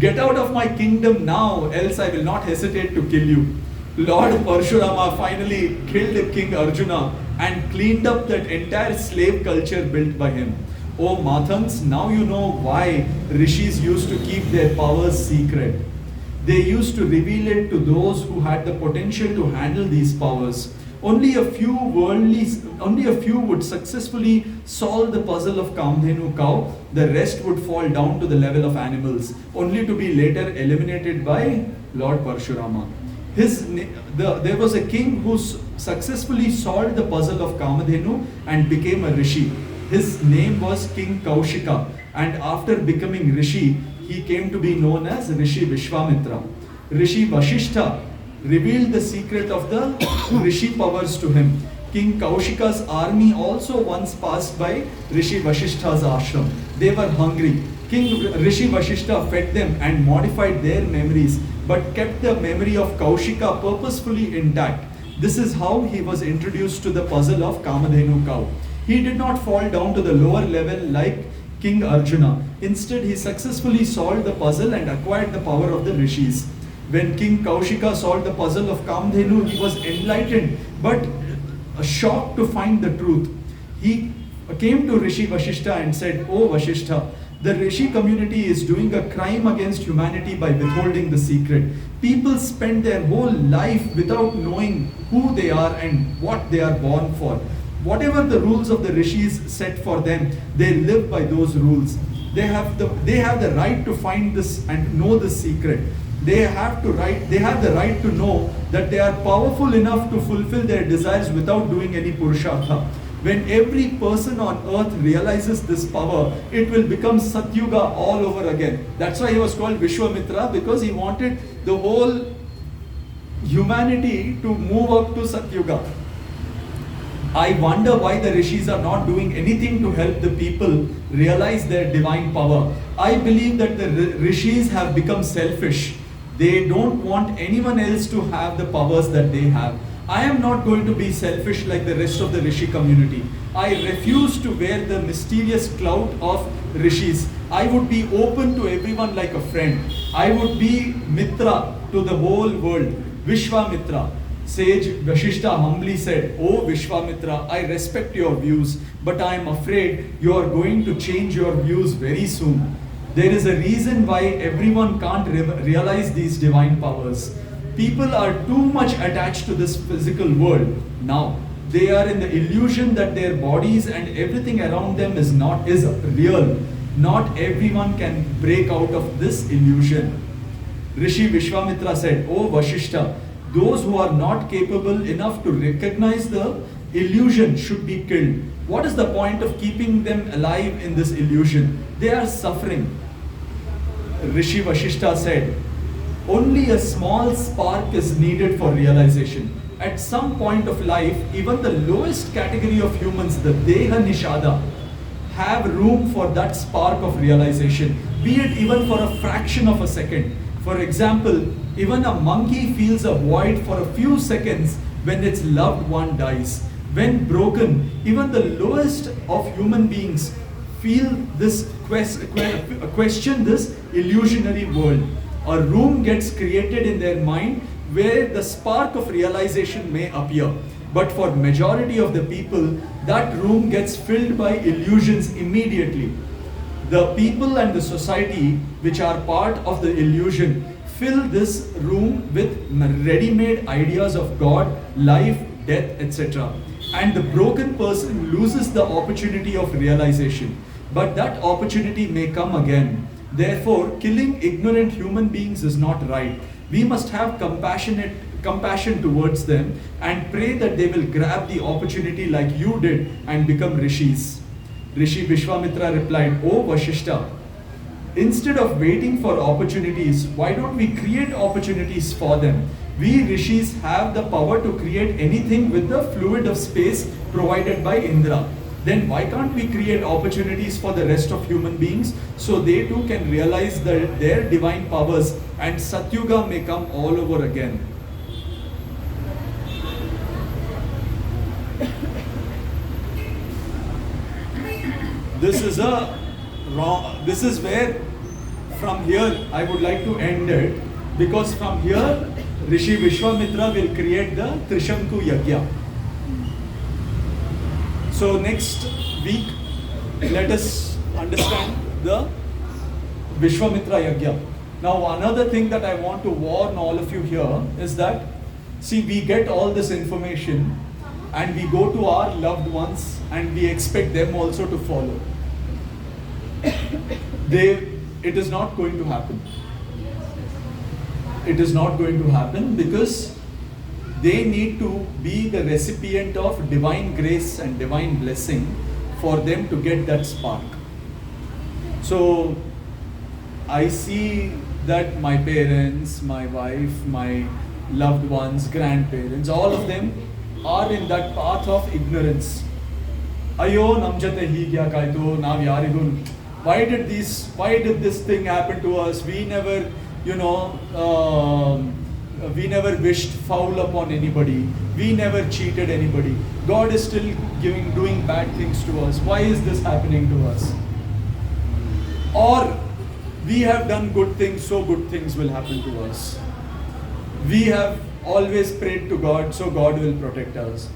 Get out of my kingdom now, else I will not hesitate to kill you. Lord Parshurama finally killed King Arjuna and cleaned up that entire slave culture built by him. Oh Mathans, now you know why rishis used to keep their powers secret. They used to reveal it to those who had the potential to handle these powers. Only a few would successfully solve the puzzle of Kamadhenu cow. The rest would fall down to the level of animals, only to be later eliminated by Lord Parshurama. There was a king who successfully solved the puzzle of Kamadhenu and became a rishi. His name was King Kaushika, and after becoming rishi, he came to be known as Rishi Vishwamitra. Rishi Vashishta revealed the secret of the rishi powers to him. King Kaushika's army also once passed by Rishi Vashishta's ashram. They were hungry. King Rishi Vashishta fed them and modified their memories, but kept the memory of Kaushika purposefully intact. This is how he was introduced to the puzzle of Kamadhenu cow. He did not fall down to the lower level like King Arjuna. Instead, he successfully solved the puzzle and acquired the power of the rishis. When King Kaushika solved the puzzle of Kamadhenu, he was enlightened but shocked to find the truth. He came to Rishi Vashishta and said, "Oh Vashishta, the Rishi community is doing a crime against humanity by withholding the secret. People spend their whole life without knowing who they are and what they are born for. Whatever the rules of the rishis set for them, they live by those rules. They have the right to find this and know the secret. They have the right to know that they are powerful enough to fulfill their desires without doing any purushartha. When every person on earth realizes this power, it will become Satyuga all over again." That's why he was called Vishwamitra, because he wanted the whole humanity to move up to Satyuga. I wonder why the rishis are not doing anything to help the people realize their divine power. I believe that the rishis have become selfish. They don't want anyone else to have the powers that they have. I am not going to be selfish like the rest of the Rishi community. I refuse to wear the mysterious clout of Rishis. I would be open to everyone like a friend. I would be Mitra to the whole world. Vishwamitra. Sage Vashishta humbly said, "Oh Vishwamitra, I respect your views, but I am afraid you are going to change your views very soon. There is a reason why everyone can't realize these divine powers. People are too much attached to this physical world now. They are in the illusion that their bodies and everything around them is real. Not everyone can break out of this illusion." Rishi Vishwamitra said, "Oh Vashishta, those who are not capable enough to recognize the illusion should be killed. What is the point of keeping them alive in this illusion? They are suffering." Rishi Vashishta said, "Only a small spark is needed for realization. At some point of life, even the lowest category of humans, the Deha Nishada, have room for that spark of realization, be it even for a fraction of a second. For example, even a monkey feels a void for a few seconds when its loved one dies. When broken, even the lowest of human beings feel this question this illusionary world. A room gets created in their mind where the spark of realization may appear. But for majority of the people, that room gets filled by illusions immediately. The people and the society which are part of the illusion fill this room with ready-made ideas of God, life, death, etc. And the broken person loses the opportunity of realization. But that opportunity may come again. Therefore, killing ignorant human beings is not right. We must have compassion towards them and pray that they will grab the opportunity like you did and become rishis." Rishi Vishwamitra replied, "Oh Vashishta, instead of waiting for opportunities, why don't we create opportunities for them? We rishis have the power to create anything with the fluid of space provided by Indra. Then why can't we create opportunities for the rest of human beings so they too can realize their divine powers and Satyuga may come all over again?" This is where from here I would like to end it, because from here Rishi Vishwamitra will create the Trishanku Yagya. So next week, let us understand the Vishwamitra Yagya. Now another thing that I want to warn all of you here is that, see, we get all this information and we go to our loved ones and we expect them also to follow. It is not going to happen. It is not going to happen because they need to be the recipient of divine grace and divine blessing for them to get that spark. So I see that my parents, my wife, my loved ones, grandparents, all of them are in that path of ignorance. Ayo namjate higya kaito nav yarigun. Why did this thing happen to us? We never, we never wished foul upon anybody. We never cheated anybody. God is still doing bad things to us. Why is this happening to us? Or we have done good things, so good things will happen to us. We have always prayed to God, so God will protect us.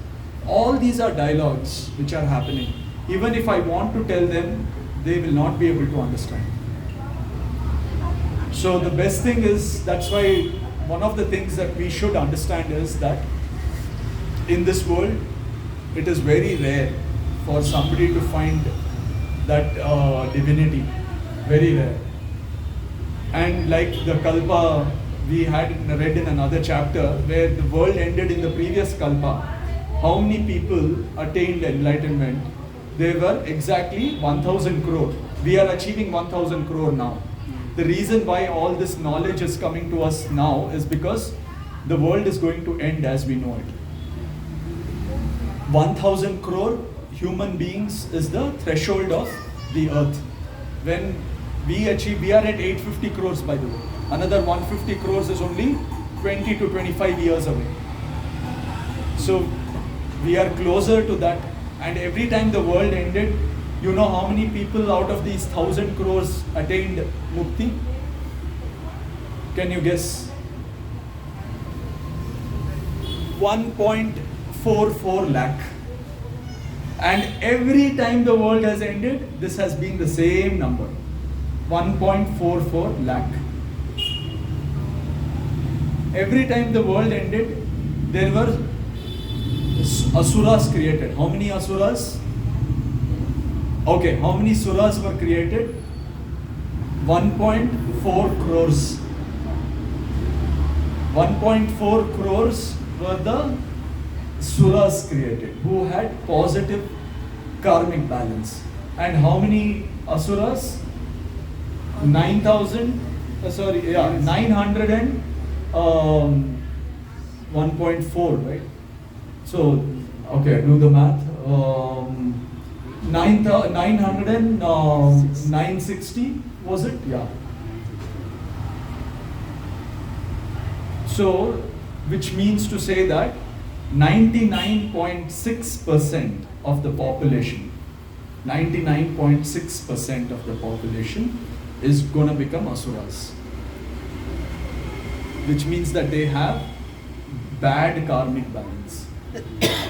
All these are dialogues which are happening. Even if I want to tell them, they will not be able to understand. So the best thing is, that's why one of the things that we should understand is that in this world, it is very rare for somebody to find that divinity. Very rare. And like the Kalpa we had read in another chapter, where the world ended in the previous Kalpa, how many people attained enlightenment? There were exactly 1000 crore. We are achieving 1000 crore now. The reason why all this knowledge is coming to us now is because the world is going to end as we know it. 1000 crore human beings is the threshold of the earth. When we are at 850 crores, by the way. Another 150 crores is only 20 to 25 years away. So we are closer to that. And every time the world ended, you know how many people out of these 1,000 crores attained mukti? Can you guess? 1.44 lakh. And every time the world has ended, this has been the same number. 1.44 lakh. Every time the world ended, there were asuras created. How many asuras? Okay, how many suras were created? 1.4 crores. 1.4 crores were the suras created who had positive karmic balance. And how many asuras? 900 and 1.4, right? So, okay, do the math. 900 and 960, was it? Yeah. So, which means to say that 99.6% of the population, 99.6% of the population is going to become asuras. Which means that they have bad karmic balance.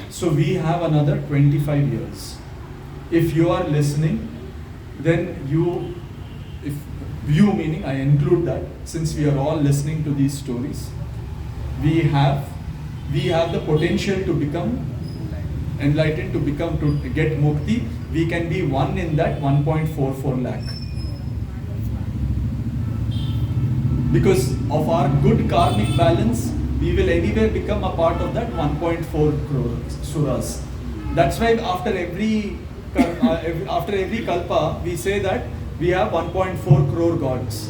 So we have another 25 years. If you are listening, then if you meaning I include that, since we are all listening to these stories, we have the potential to become enlightened, to get mukti. We can be one in that 1.44 lakh. Because of our good karmic balance, we will anyway become a part of that 1.4 crore suras. That's why after every kalpa, we say that we have 1.4 crore gods.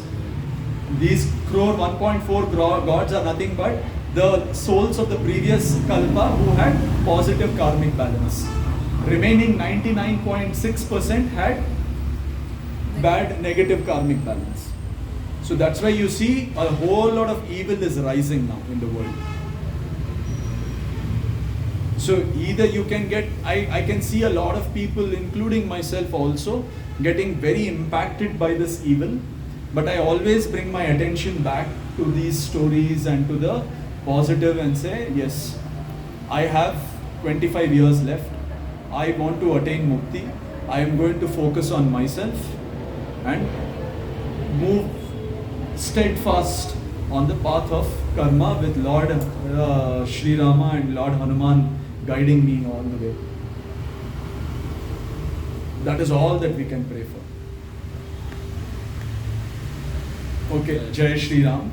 These 1.4 gods are nothing but the souls of the previous kalpa who had positive karmic balance. Remaining 99.6% had bad negative karmic balance. So that's why you see a whole lot of evil is rising now in the world. So either you can get, I can see a lot of people, including myself also, getting very impacted by this evil. But I always bring my attention back to these stories and to the positive and say, yes, I have 25 years left. I want to attain mukti. I am going to focus on myself and move steadfast on the path of karma with Lord Sri Rama and Lord Hanuman guiding me all the way. That is all that we can pray for. Okay, Jai Shri Ram.